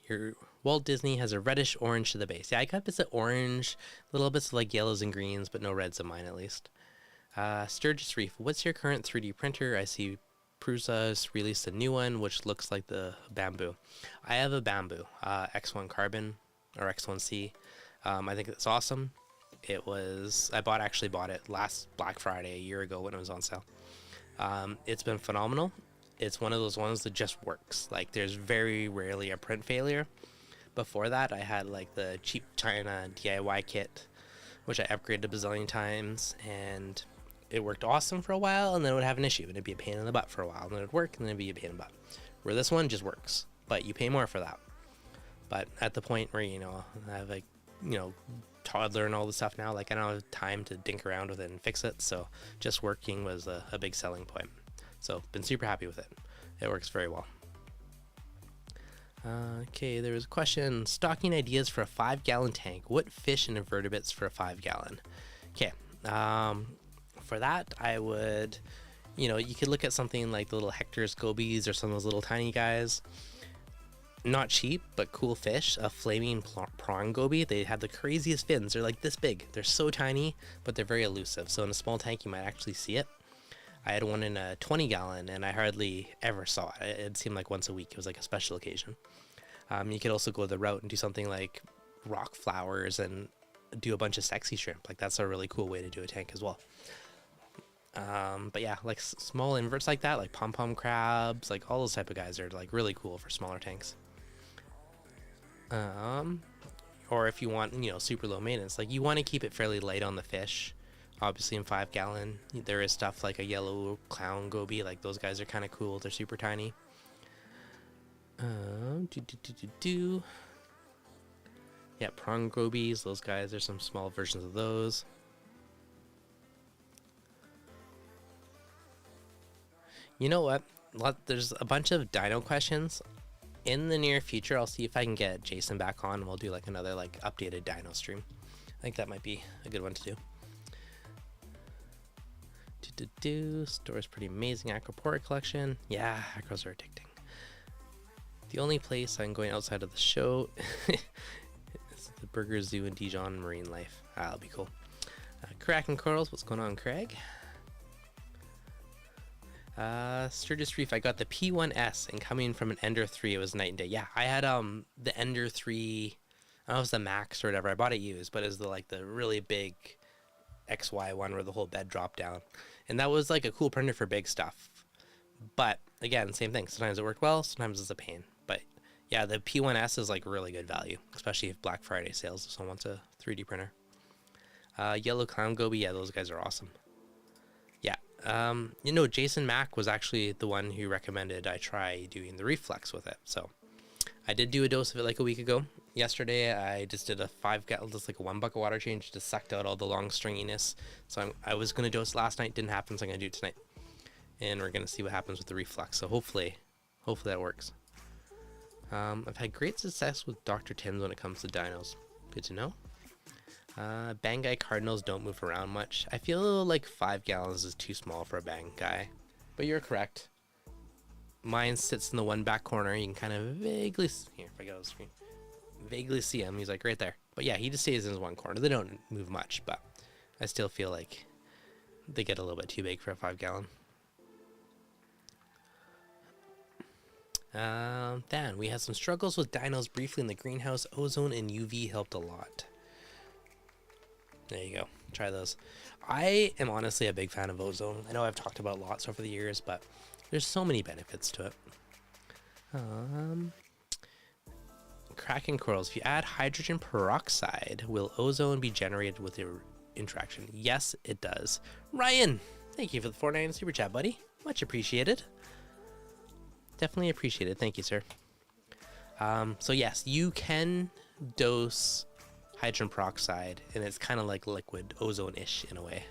your Walt Disney has a reddish orange to the base. Yeah, I got bits of orange, little bits of like yellows and greens, but no reds in mine at least. Sturgis Reef, what's your current 3D printer? I see Prusa's released a new one, which looks like the bamboo. I have a bamboo, X1 Carbon or X1C. I think it's awesome. I actually bought it last Black Friday a year ago when it was on sale. It's been phenomenal. It's one of those ones that just works. Like, there's very rarely a print failure. Before that, I had like the cheap China DIY kit, which I upgraded a bazillion times, and it worked awesome for a while, and then it would have an issue, and it'd be a pain in the butt for a while, and then it'd work, and then it'd be a pain in the butt. Where this one just works, but you pay more for that. But at the point where, I have like, toddler and all the stuff now, like I don't have time to dink around with it and fix it, so just working was a big selling point. So been super happy with it. It works very well. Okay, there was a question. Stocking ideas for a 5-gallon tank. What fish and invertebrates for a 5-gallon? Okay, for that I would, you could look at something like the little Hector scobies or some of those little tiny guys. Not cheap, but cool fish. A flaming prawn goby. They have the craziest fins. They're like this big. They're so tiny, but they're very elusive. So in a small tank, you might actually see it. I had one in a 20-gallon, and I hardly ever saw it. It seemed like once a week. It was like a special occasion. You could also go the route and do something like rock flowers and do a bunch of sexy shrimp. Like that's a really cool way to do a tank as well. But yeah, like small inverts like that, like pom-pom crabs, like all those type of guys are like really cool for smaller tanks. Or if you want, you know, super low maintenance, like you want to keep it fairly light on the fish. Obviously in 5-gallon, there is stuff like a yellow clown goby, like those guys are kind of cool. They're super tiny. Yeah, prong gobies, those guys, there's some small versions of those. You know what? There's a bunch of dino questions. In the near future, I'll see if I can get Jason back on and we'll do like another like updated dino stream. I think that might be a good one to do. Store's pretty amazing. Aquapora collection. Yeah, acros are addicting. The only place I'm going outside of the show is the Burger Zoo in Dijon Marine Life. That'll be cool. Kraken Corals, what's going on, Craig? Sturgis Reef, I got the P1S, and coming from an Ender 3, it was night and day. Yeah, I had the Ender 3, I don't know if it was the Max or whatever. I bought it used, but it was the really big XY one where the whole bed dropped down. And that was like a cool printer for big stuff. But again, same thing. Sometimes it worked well, sometimes it's a pain. But yeah, the P1S is like really good value, especially if Black Friday sales, if someone wants a 3D printer. Yellow Clown Goby, yeah, those guys are awesome. Yeah, you know, Jason Mack was actually the one who recommended I try doing the Reflex with it. So I did do a dose of it like a week ago. Yesterday, I just did a 5-gallon, just like a 1 bucket water change, just sucked out all the long stringiness. So I was going to dose last night, didn't happen, so I'm going to do it tonight. And we're going to see what happens with the Reflex. So hopefully that works. I've had great success with Dr. Tim's when it comes to dinos. Good to know. Banggai Cardinals don't move around much. I feel like 5 gallons is too small for a Banggai, but you're correct. Mine sits in the one back corner. You can kind of vaguely, here, if I go to the screen, vaguely see him. He's like right there. But yeah, he just stays in his one corner. They don't move much, but I still feel like they get a little bit too big for a 5-gallon. Then we had some struggles with dinos briefly in the greenhouse. Ozone and UV helped a lot. There you go. Try those. I am honestly a big fan of ozone. I know I've talked about lots over the years, but there's so many benefits to it. Kraken corals. If you add hydrogen peroxide, will ozone be generated with your interaction? Yes, it does. Ryan, thank you for the $4.99 super chat, buddy. Much appreciated. Definitely appreciated. Thank you, sir. So yes, you can dose hydrogen peroxide, and it's kind of like liquid ozone-ish in a way.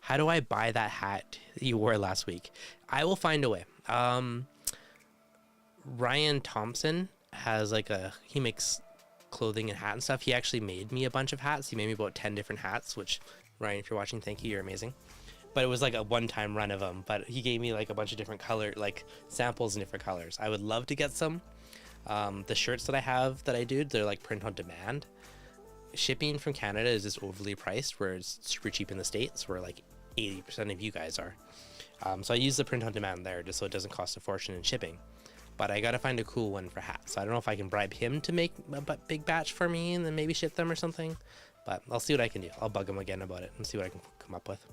How do I buy that hat you wore last week? I will find a way. Ryan Thompson has he makes clothing and hat and stuff. He actually made me a bunch of hats. He made me about 10 different hats, which, Ryan, if you're watching, thank you, you're amazing. But it was like a one-time run of them, but he gave me like a bunch of different color, like samples in different colors. I would love to get some. The shirts that I have that I do, they're like print on demand. Shipping from Canada is just overly priced, where it's super cheap in the States, where like 80% of you guys are. So I use the print on demand there just so it doesn't cost a fortune in shipping. But I gotta find a cool one for hats. So I don't know if I can bribe him to make a big batch for me and then maybe ship them or something. But I'll see what I can do. I'll bug him again about it and see what I can come up with.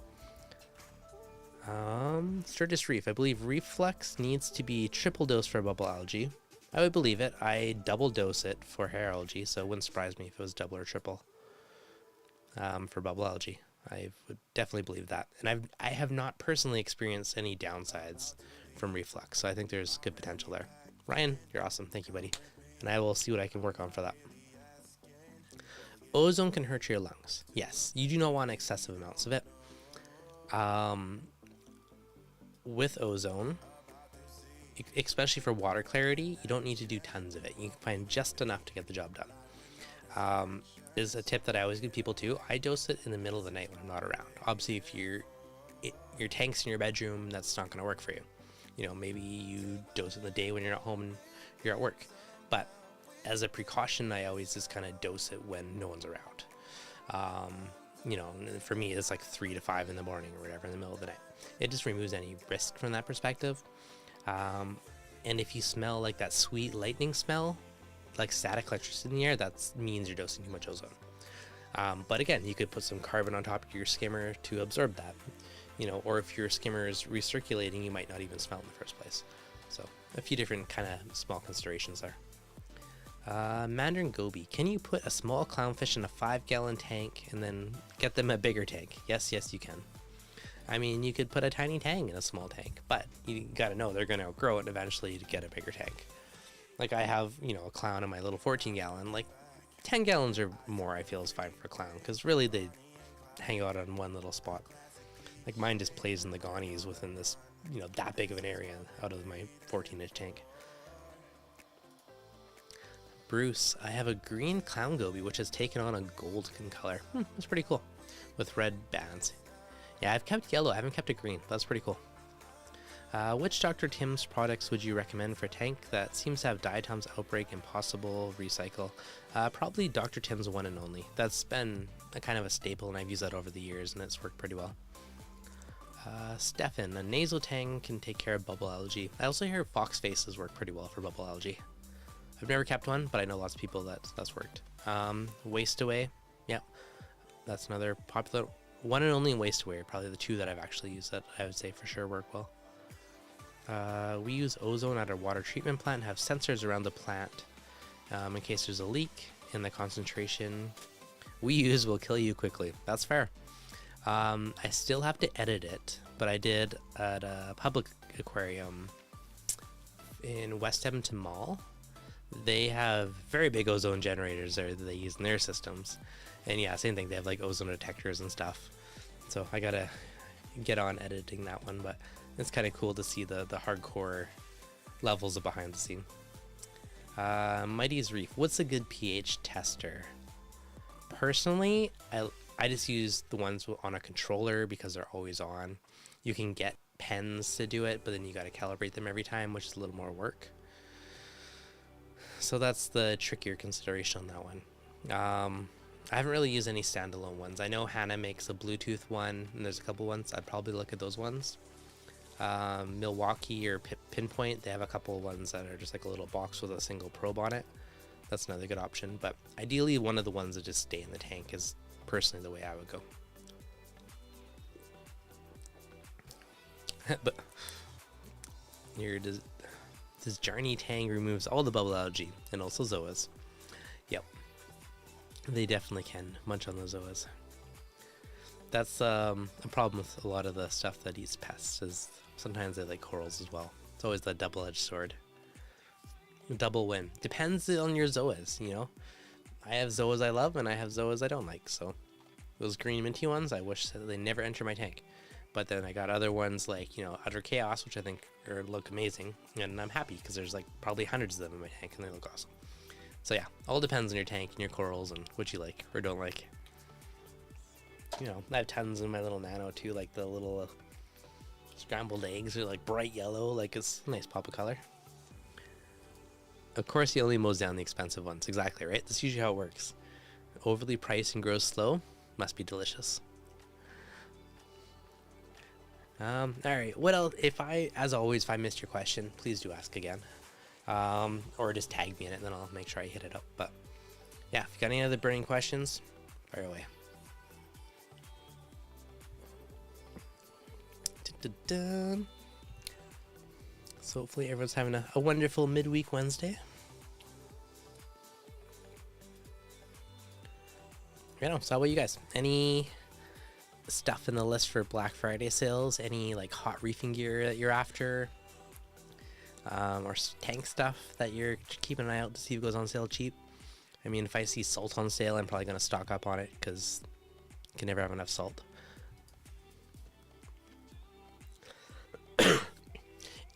Sturgis Reef. I believe Reflex needs to be triple dose for bubble algae. I would believe it. I double dose it for hair algae, so it wouldn't surprise me if it was double or triple for bubble algae. I would definitely believe that. And I have not personally experienced any downsides from Reflex, so I think there's good potential there. Ryan, you're awesome. Thank you, buddy. And I will see what I can work on for that. Ozone can hurt your lungs. Yes, you do not want excessive amounts of it. With ozone, especially for water clarity, you don't need to do tons of it. You can find just enough to get the job done. Is a tip that I always give people too. I dose it in the middle of the night when I'm not around. Obviously, if your tank's in your bedroom, that's not going to work for you. You know, maybe you dose it in the day when you're not home and you're at work. But as a precaution, I always just kind of dose it when no one's around. you know, for me, it's like 3 to 5 in the morning or whatever in the middle of the night. It just removes any risk from that perspective. And if you smell like that sweet lightning smell, like static electricity in the air, that means you're dosing too much ozone. But again, you could put some carbon on top of your skimmer to absorb that, you know, or if your skimmer is recirculating, you might not even smell it in the first place. So a few different kind of small considerations there. Mandarin Goby, can you put a small clownfish in a 5-gallon tank and then get them a bigger tank? Yes, you can. I mean, you could put a tiny tang in a small tank, but you gotta know they're gonna outgrow it and eventually to get a bigger tank. Like I have, you know, a clown in my little 14-gallon, like 10 gallons or more I feel is fine for a clown, because really they hang out on one little spot. Like mine just plays in the gonnies within this, you know, that big of an area out of my 14-inch tank. Bruce, I have a green clown goby which has taken on a golden color. That's pretty cool. With red bands. Yeah, I've kept yellow, I haven't kept it green. That's pretty cool. Which Dr. Tim's products would you recommend for a tank that seems to have diatoms outbreak impossible recycle? Probably Dr. Tim's One and Only. That's been a kind of a staple and I've used that over the years and it's worked pretty well. Stefan, a nasal tang can take care of bubble algae. I also hear fox faces work pretty well for bubble algae. I've never kept one, but I know lots of people that's worked. Waste Away, yeah, that's another popular. One and Only and Waste Away are probably the two that I've actually used that I would say for sure work well. We use ozone at our water treatment plant and have sensors around the plant in case there's a leak and the concentration we use will kill you quickly. That's fair. I still have to edit it, but I did at a public aquarium in West Edmonton Mall. They have very big ozone generators there that they use in their systems. And yeah, same thing, they have like ozone detectors and stuff. So I gotta get on editing that one, but it's kind of cool to see the hardcore levels of behind the scene. Mighty's Reef, what's a good pH tester? Personally, I just use the ones on a controller because they're always on. You can get pens to do it, but then you gotta calibrate them every time, which is a little more work. So that's the trickier consideration on that one. I haven't really used any standalone ones. I know Hannah makes a Bluetooth one, and there's a couple ones. I'd probably look at those ones. Milwaukee or Pinpoint, they have a couple ones that are just like a little box with a single probe on it. That's another good option. But ideally, one of the ones that just stay in the tank is personally the way I would go. But this Jarny Tang removes all the bubble algae and also zoas. Yep. They definitely can munch on the zoas. That's a problem with a lot of the stuff that eats pests, is sometimes they like corals as well. It's always the double-edged sword. Double win. Depends on your zoas, you know? I have zoas I love and I have zoas I don't like, so those green minty ones, I wish that they never enter my tank. But then I got other ones like, you know, Utter Chaos, which I think look amazing, and I'm happy because there's like probably hundreds of them in my tank and they look awesome. So yeah, all depends on your tank and your corals and what you like or don't like. You know, I have tons in my little nano too, like the little scrambled eggs are like bright yellow, like it's a nice pop of color. Of course, he only mows down the expensive ones. Exactly, right? That's usually how it works. Overly priced and grows slow must be delicious. All right, what else? As always, if I missed your question, please do ask again. Or just tag me in it, and then I'll make sure I hit it up. But yeah, if you got any other burning questions, fire away. Dun-dun-dun. So hopefully everyone's having a wonderful midweek Wednesday. I know, so how about you guys? Any stuff in the list for Black Friday sales? Any like hot reefing gear that you're after? Or tank stuff that you're keeping an eye out to see if it goes on sale cheap? I mean, if I see salt on sale, I'm probably going to stock up on it because you can never have enough salt.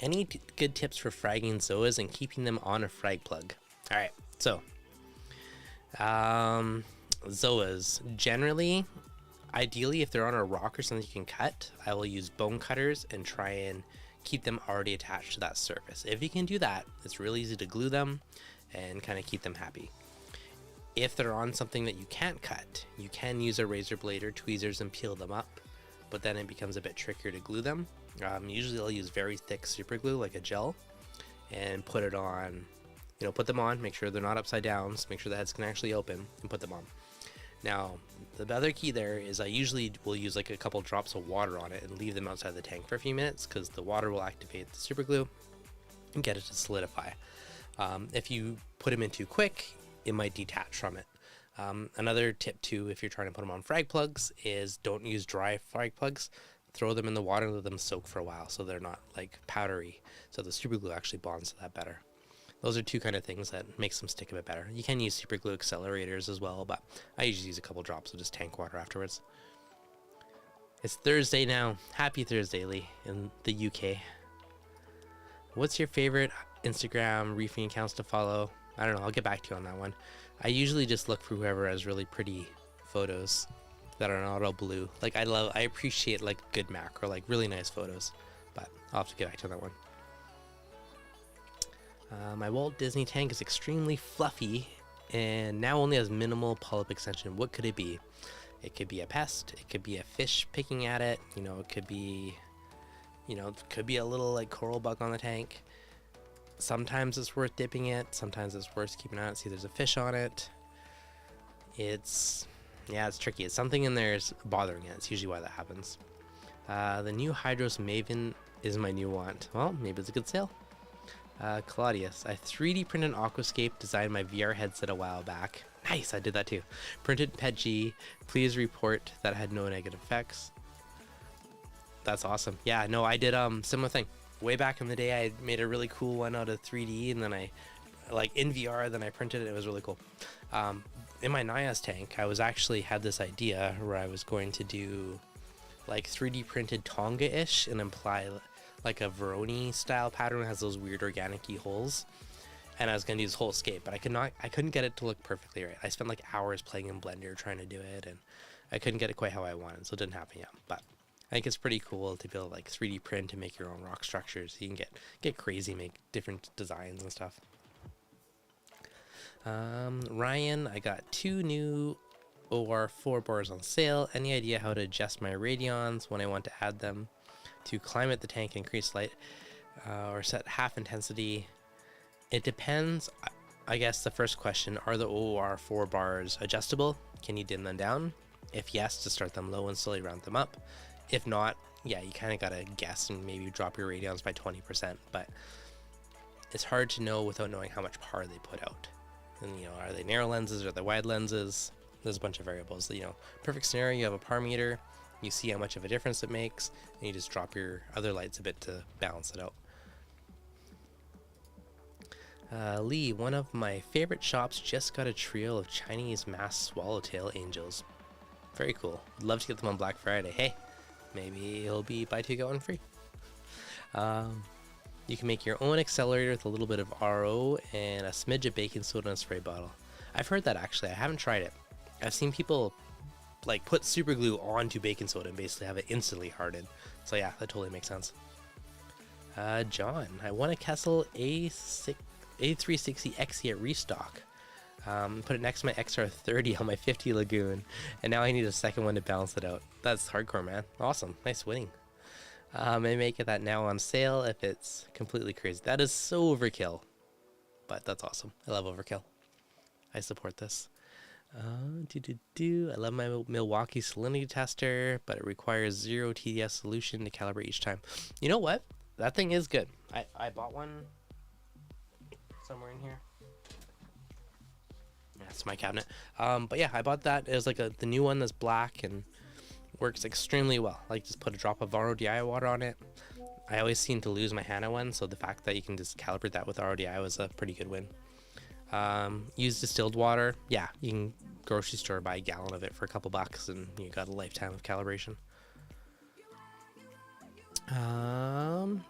Any good tips for fragging zoas and keeping them on a frag plug? All right, so zoas generally, ideally, if they're on a rock or something you can cut, I will use bone cutters and try and keep them already attached to that surface. If you can do that, it's really easy to glue them and kind of keep them happy. If they're on something that you can't cut, you can use a razor blade or tweezers and peel them up, but then it becomes a bit trickier to glue them. Usually I'll use very thick super glue, like a gel, and put it on, put them on, make sure they're not upside down, so make sure the heads can actually open, and put them on. Now, the other key there is I usually will use like a couple drops of water on it and leave them outside the tank for a few minutes, because the water will activate the super glue and get it to solidify. If you put them in too quick, it might detach from it. Another tip too, if you're trying to put them on frag plugs, is don't use dry frag plugs. Throw them in the water and let them soak for a while so they're not like powdery, so the super glue actually bonds to that better. Those are two kind of things that makes them stick a bit better. You can use super glue accelerators as well, but I usually use a couple drops of just tank water afterwards. It's Thursday now. Happy Thursday, Lee, in the UK. What's your favorite Instagram reefing accounts to follow? I don't know, I'll get back to you on that one. I usually just look for whoever has really pretty photos that are not all blue. Like I appreciate like good macro, like really nice photos, but I'll have to get back to that one. My Walt Disney tank is extremely fluffy and now only has minimal polyp extension. What could it be? It could be a pest, it could be a fish picking at it, it could be, a little like coral bug on the tank. Sometimes it's worth dipping it, sometimes it's worth keeping an eye out, see if there's a fish on it. It's tricky. It's something in there is bothering it. It's usually why that happens. The new Hydros Maven is my new want. Well, maybe it's a good sale. Claudius, I 3D printed an aquascape, designed my VR headset a while back. Nice, I did that too. Printed PETG. Please report that I had no negative effects. That's awesome. Yeah, no, I did similar thing. Way back in the day, I made a really cool one out of 3D, and then I, like in VR, then I printed it. It was really cool. In my Nias tank, I was actually had this idea where I was going to do like 3D printed Tonga-ish and apply like a Veroni style pattern that has those weird organic-y holes. And I was going to do this whole escape, but I couldn't get it to look perfectly right. I spent like hours playing in Blender trying to do it, and I couldn't get it quite how I wanted, so it didn't happen yet. But I think it's pretty cool to build like 3D print and make your own rock structures. You can get crazy, make different designs and stuff. Ryan, I got 2 new OR4 bars on sale. Any idea how to adjust my radions when I want to add them to climate the tank, increase light, or set half intensity? It depends. I guess the first question, are the OR4 bars adjustable? Can you dim them down? If yes, to start them low and slowly round them up. If not, yeah, you kind of gotta guess and maybe drop your radions by 20%, but it's hard to know without knowing how much power they put out. And are they narrow lenses, or are they wide lenses? There's a bunch of variables. Perfect scenario, you have a par meter, you see how much of a difference it makes, and you just drop your other lights a bit to balance it out. Lee, one of my favorite shops just got a trio of Chinese masked swallowtail angels. Very cool. Would love to get them on Black Friday. Hey, maybe it'll be buy 2 get 1 free. You can make your own accelerator with a little bit of RO and a smidge of baking soda in a spray bottle. I've heard that actually. I haven't tried it. I've seen people like put super glue onto baking soda and basically have it instantly harden. So yeah, that totally makes sense. John, I won a Kessel A360 XE at Restock. Put it next to my XR30 on my 50 Lagoon, and now I need a second one to balance it out. That's hardcore, man. Awesome. Nice winning. I may get that now on sale if it's completely crazy. That is so overkill, but that's awesome. I love overkill. I support this. I love my Milwaukee salinity tester, but it requires 0 TDS solution to calibrate each time. You know what? That thing is good. I bought one somewhere in here. That's my cabinet. But yeah, I bought that. It was like the new one that's black and works extremely well. Like, just put a drop of RODI water on it. I always seem to lose my Hana one, so the fact that you can just calibrate that with RODI was a pretty good win. Use distilled water. Yeah, you can grocery store buy a gallon of it for a couple bucks, and you got a lifetime of calibration.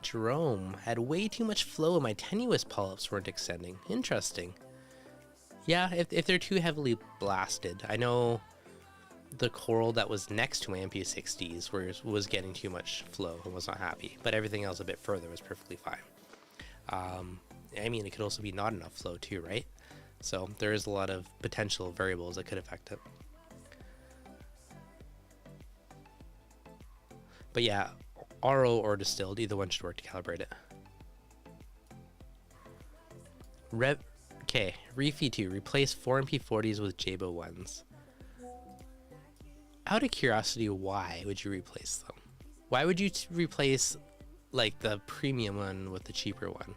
Jerome, had way too much flow and my tenuous polyps weren't extending. Interesting. Yeah, if they're too heavily blasted. I know the coral that was next to my MP60s was getting too much flow and was not happy, but everything else a bit further was perfectly fine. I mean, it could also be not enough flow too, right? So there is a lot of potential variables that could affect it. But yeah, RO or distilled, either one should work to calibrate it. Okay, Reefy 2, replace 4MP40s with Jabo ones. Out of curiosity, why would you replace them? Why would you replace like the premium one with the cheaper one?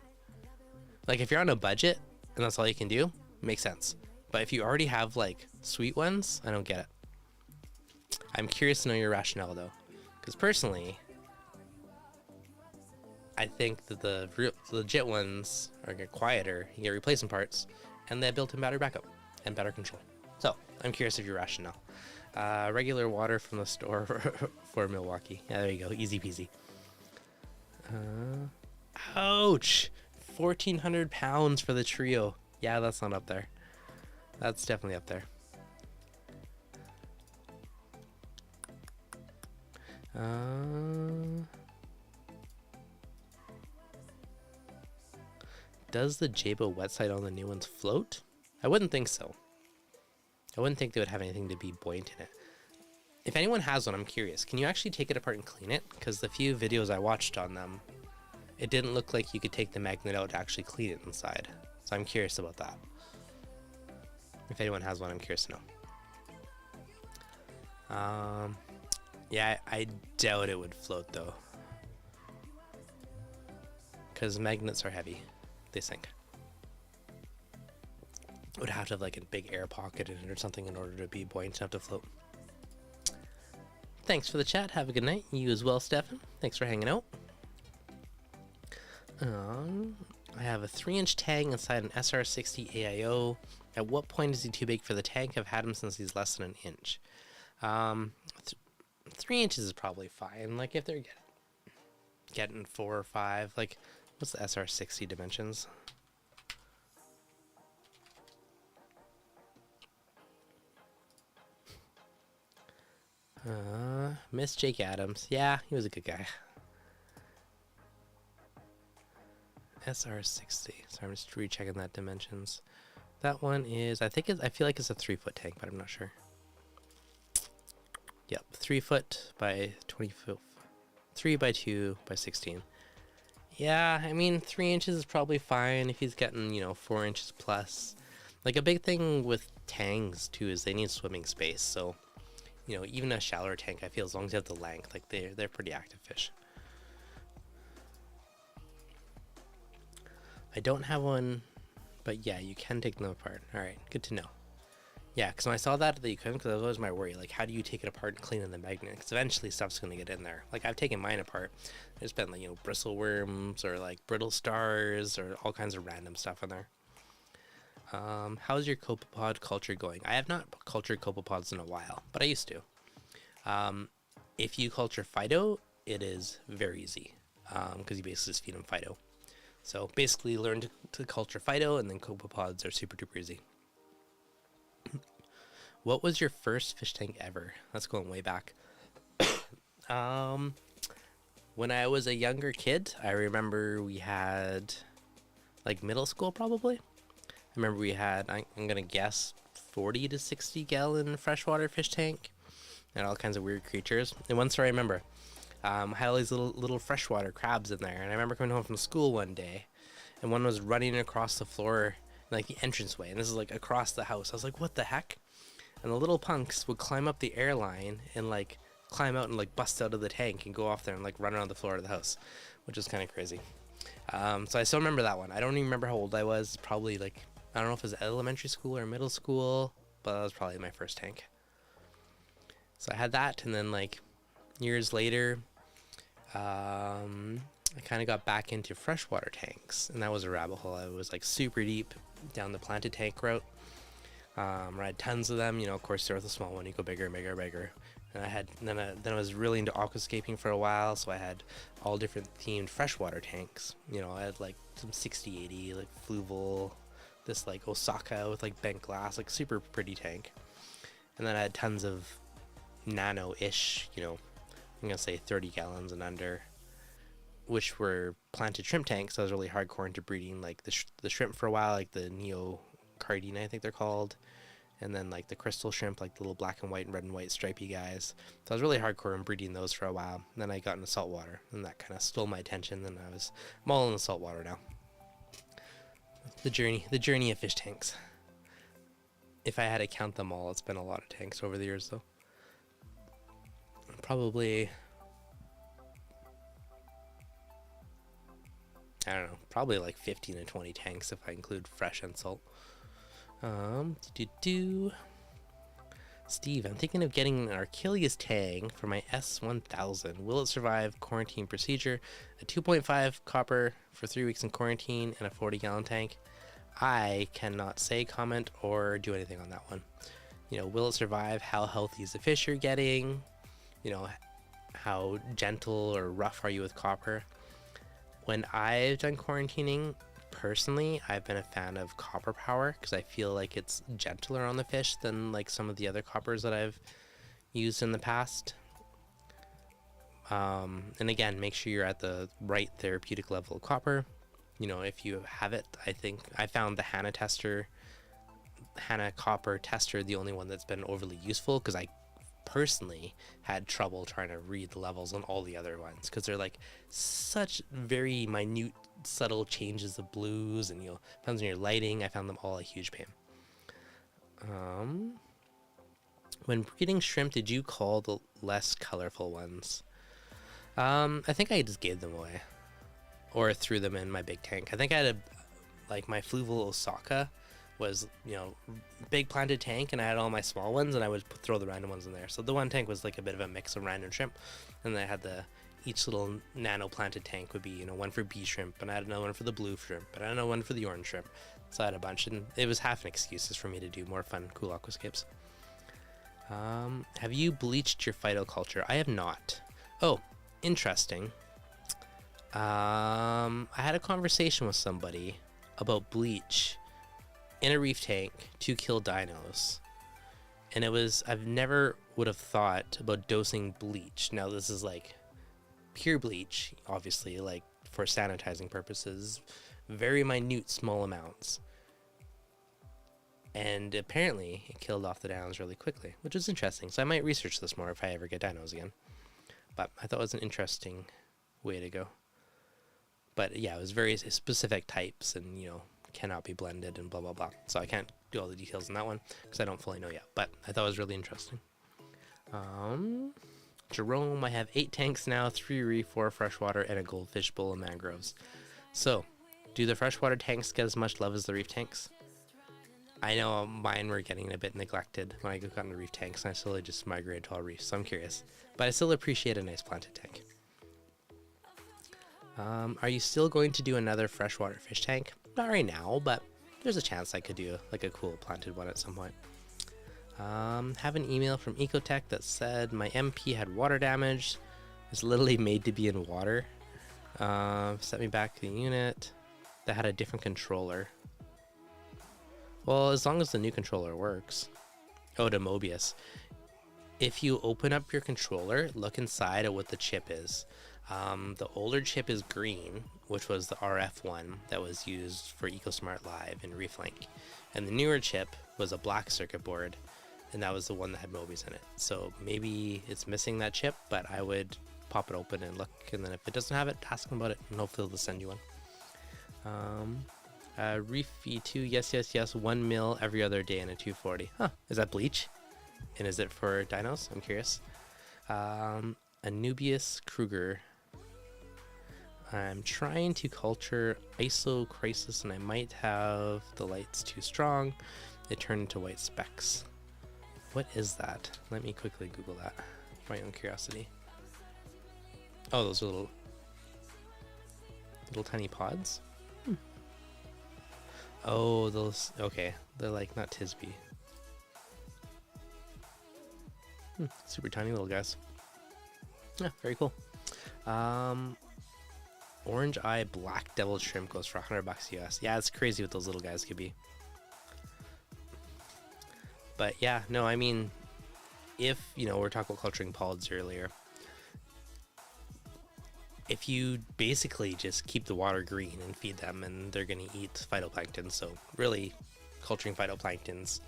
Like if you're on a budget and that's all you can do, makes sense. But if you already have like sweet ones, I don't get it. I'm curious to know your rationale though, because personally, I think that the legit ones are get quieter, you get replacement parts, and they have built-in battery backup and better control. So I'm curious of your rationale. Regular water from the store for Milwaukee. Yeah, there you go, easy peasy. Ouch! 1,400 pounds for the trio. Yeah, that's not up there. That's definitely up there. Does the Jabo wet side on the new ones float? I wouldn't think so. I wouldn't think they would have anything to be buoyant in it. If anyone has one, I'm curious. Can you actually take it apart and clean it? Because the few videos I watched on them, it didn't look like you could take the magnet out to actually clean it inside. So I'm curious about that. If anyone has one, I'm curious to know. Yeah, I doubt it would float though. Because magnets are heavy. They sink. Would have to have like a big air pocket in it or something in order to be buoyant enough to float. Thanks for the chat. Have a good night. You as well, Stefan. Thanks for hanging out. I have a 3-inch tang inside an SR60 AIO. At what point is he too big for the tank? I've had him since he's less than an inch. 3 inches is probably fine. Like if they're getting 4 or 5, like what's the SR60 dimensions? Miss Jake Adams. Yeah, he was a good guy. SR60. Sorry, I'm just rechecking that dimensions. That one is, I feel like it's a 3-foot tank, but I'm not sure. Yep, 3 foot by 20 foot, 3 by 2 by 16. Yeah, I mean 3 inches is probably fine if he's getting 4 inches plus. Like a big thing with tangs too is they need swimming space. So, even a shallower tank, I feel as long as you have the length, like they're pretty active fish. I don't have one, but yeah, you can take them apart. All right, good to know. Yeah, because when I saw that you couldn't, because that was always my worry. Like, how do you take it apart and clean in the magnet? Because eventually stuff's going to get in there. Like, I've taken mine apart. There's been, like, bristle worms or, like, brittle stars or all kinds of random stuff in there. How's your copepod culture going? I have not cultured copepods in a while, but I used to. If you culture Phyto, it is very easy because you basically just feed them Phyto. So, basically learn to culture Phyto, and then copepods are super duper easy. What was your first fish tank ever? That's going way back. When I was a younger kid, I remember we had, like, middle school probably. I remember we had, I'm going to guess, 40 to 60 gallon freshwater fish tank. And all kinds of weird creatures. And one story I remember, I had all these little freshwater crabs in there. And I remember coming home from school one day, and one was running across the floor, like the entranceway. And this is like across the house. I was like, what the heck? And the little punks would climb up the airline and like climb out and like bust out of the tank and go off there and like run around the floor of the house, which is kind of crazy. So I still remember that one. I don't even remember how old I was. Probably like, I don't know if it was elementary school or middle school, but that was probably my first tank. So I had that, and then like years later, I kind of got back into freshwater tanks, and that was a rabbit hole. I was like super deep down the planted tank route. I had tons of them, of course start with a small one, you go bigger and bigger and bigger. And then I was really into aquascaping for a while, so I had all different themed freshwater tanks. I had like some 60-80, like Fluval, this like Osaka with like bent glass, like super pretty tank. And then I had tons of nano-ish, I'm gonna say 30 gallons and under, which were planted shrimp tanks. So I was really hardcore into breeding like the shrimp for a while, like the Neo Cardina, I think they're called. And then like the crystal shrimp, like the little black and white and red and white stripy guys. So I was really hardcore in breeding those for a while. And then I got into saltwater, and that kind of stole my attention. And I'm all in the saltwater now. The journey of fish tanks. If I had to count them all, it's been a lot of tanks over the years, though. Probably, I don't know, probably like 15 to 20 tanks if I include fresh and salt. Steve, I'm thinking of getting an Achilles tang for my S1000. Will it survive quarantine procedure? A 2.5 copper for 3 weeks in quarantine and a 40-gallon tank. I cannot say, comment, or do anything on that one. You know, will it survive? How healthy is the fish you're getting? You know, how gentle or rough are you with copper? When I've done quarantining, personally, I've been a fan of copper power because I feel like it's gentler on the fish than like some of the other coppers that I've used in the past. And again, make sure you're at the right therapeutic level of copper. You know, if you have it, I think I found the Hana copper tester the only one that's been overly useful, because I personally had trouble trying to read the levels on all the other ones because they're like such very minute, subtle changes of blues, and depends on your lighting. I found them all a huge pain. When breeding shrimp, did you call the less colorful ones? I think I just gave them away or threw them in my big tank. I think I had my fluval Osaka was, big planted tank, and I had all my small ones, and I would throw the random ones in there. So the one tank was like a bit of a mix of random shrimp, and then I had each little nano planted tank would be, one for bee shrimp, and I had another one for the blue shrimp, and I had another one for the orange shrimp. So I had a bunch, and it was half an excuses for me to do more fun, cool aquascapes. Have you bleached your phytoculture? I have not. Oh, interesting. I had a conversation with somebody about bleach in a reef tank to kill dinos, and I've never would have thought about dosing bleach. Now this is like pure bleach, obviously, like for sanitizing purposes, very minute small amounts, and apparently it killed off the dinos really quickly, which is interesting. So I might research this more if I ever get dinos again, but I thought it was an interesting way to go. But yeah, it was very specific types, and cannot be blended and blah blah blah. So I can't do all the details on that one because I don't fully know yet, but I thought it was really interesting. Jerome, I have 8 tanks now, 3 reef, 4 freshwater, and a goldfish bowl of mangroves. So do the freshwater tanks get as much love as the reef tanks? I know mine were getting a bit neglected when I got into reef tanks, and I slowly just migrated to all reefs, so I'm curious, but I still appreciate a nice planted tank. Are you still going to do another freshwater fish tank? Not right now, but there's a chance I could do a cool planted one at some point. Have an email from Ecotech that said my MP had water damage. It's literally made to be in water. Sent me back the unit that had a different controller. Well, as long as the new controller works. Oh, to Mobius. If you open up your controller, look inside at what the chip is. The older chip is green, which was the RF one that was used for EcoSmart Live and ReefLink, and the newer chip was a black circuit board, and that was the one that had Mobius in it. So maybe it's missing that chip, but I would pop it open and look, and then if it doesn't have it, ask them about it, and hopefully they'll send you one. Reefy2, yes, 1 mil every other day in a 240. Huh, is that bleach? And is it for dinos? I'm curious. Anubius Kruger. I'm trying to culture ISO Crisis, and I might have the lights too strong. It turned into white specks. What is that? Let me quickly Google that for my own curiosity. Oh, those are little tiny pods? Oh, those, okay. They're like not Tisby. Super tiny little guys. Yeah, very cool. Orange Eye Black Devil Shrimp goes for $100 US. Yeah, it's crazy what those little guys could be. But yeah, no, I mean, if, we're talking about culturing polyps earlier, if you basically just keep the water green and feed them, and they're going to eat phytoplankton, so really culturing phytoplanktons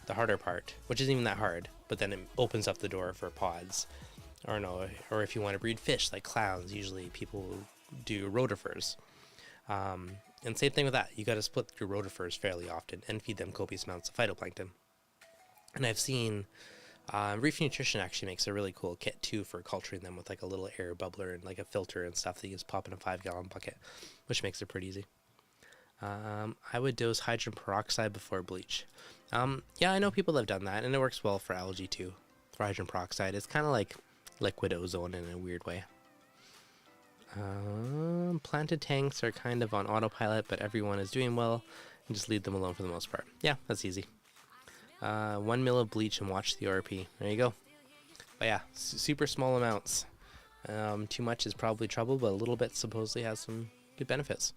the harder part, which isn't even that hard, but then it opens up the door for pods. Or no, or if you want to breed fish like clowns, usually people do rotifers. And same thing with that. You got to split your rotifers fairly often and feed them copious amounts of phytoplankton. And I've seen Reef Nutrition actually makes a really cool kit too for culturing them with like a little air bubbler and like a filter and stuff that you just pop in a 5-gallon bucket, which makes it pretty easy. I would dose hydrogen peroxide before bleach. Yeah, I know people have done that, and it works well for algae too. For hydrogen peroxide, it's kind of like liquid ozone in a weird way. Planted tanks are kind of on autopilot, but everyone is doing well, and just leave them alone for the most part. Yeah, that's easy. 1 mil of bleach and watch the RP. There you go. But yeah, super small amounts. Too much is probably trouble, but a little bit supposedly has some good benefits.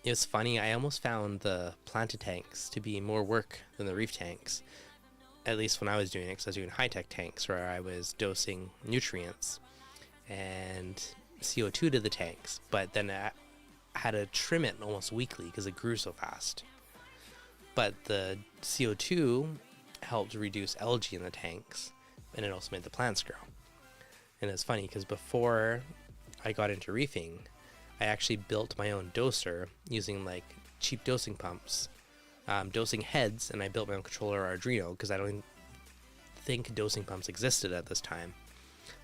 It was funny, I almost found the planted tanks to be more work than the reef tanks. At least when I was doing it, because I was doing high-tech tanks where I was dosing nutrients and CO2 to the tanks, but then I had to trim it almost weekly because it grew so fast. But the CO2 helped reduce algae in the tanks, and it also made the plants grow. And it's funny because before I got into reefing, I actually built my own doser using like cheap dosing pumps, dosing heads, and I built my own controller Dino because I don't think dosing pumps existed at this time.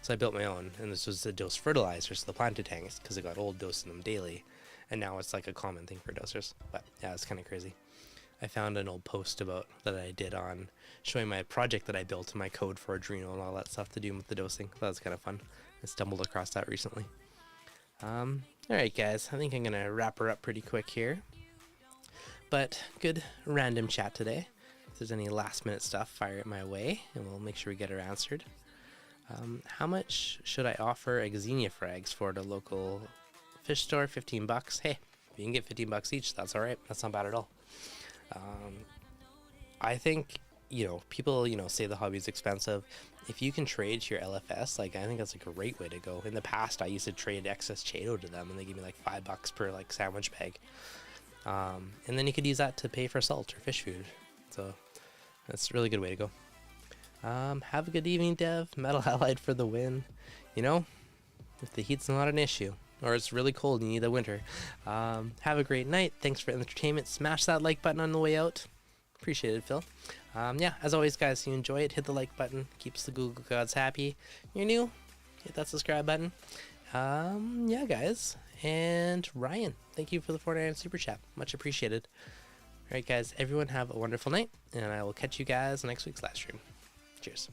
So I built my own, and this was to dose fertilizers to the planted tanks because I got old dosing them daily, and now it's like a common thing for dosers. But yeah, it's kind of crazy. I found an old post about that I did on showing my project that I built and my code for Dino and all that stuff to do with the dosing. That was kind of fun. I stumbled across that recently. Alright guys, I think I'm gonna wrap her up pretty quick here. But good random chat today. If there's any last minute stuff, fire it my way and we'll make sure we get her answered. How much should I offer Xenia frags for at a local fish store? 15 bucks. Hey, if you can get 15 bucks each, that's alright. That's not bad at all. I think, people, say the hobby is expensive. If you can trade to your LFS, I think that's a great way to go. In the past, I used to trade excess Chato to them, and they give me like $5 per sandwich bag. And then you could use that to pay for salt or fish food. So that's a really good way to go. Have a good evening, Dev. Metal Halide for the win. If the heat's not an issue, or it's really cold and you need the winter. Have a great night. Thanks for the entertainment. Smash that like button on the way out. Appreciate it, Phil. Yeah, as always, guys, if you enjoy it, hit the like button. Keeps the Google gods happy. You're new, hit that subscribe button. Yeah, guys. And Ryan, thank you for the $4.99 super chat. Much appreciated. All right, guys, everyone have a wonderful night, and I will catch you guys next week's live stream. Cheers.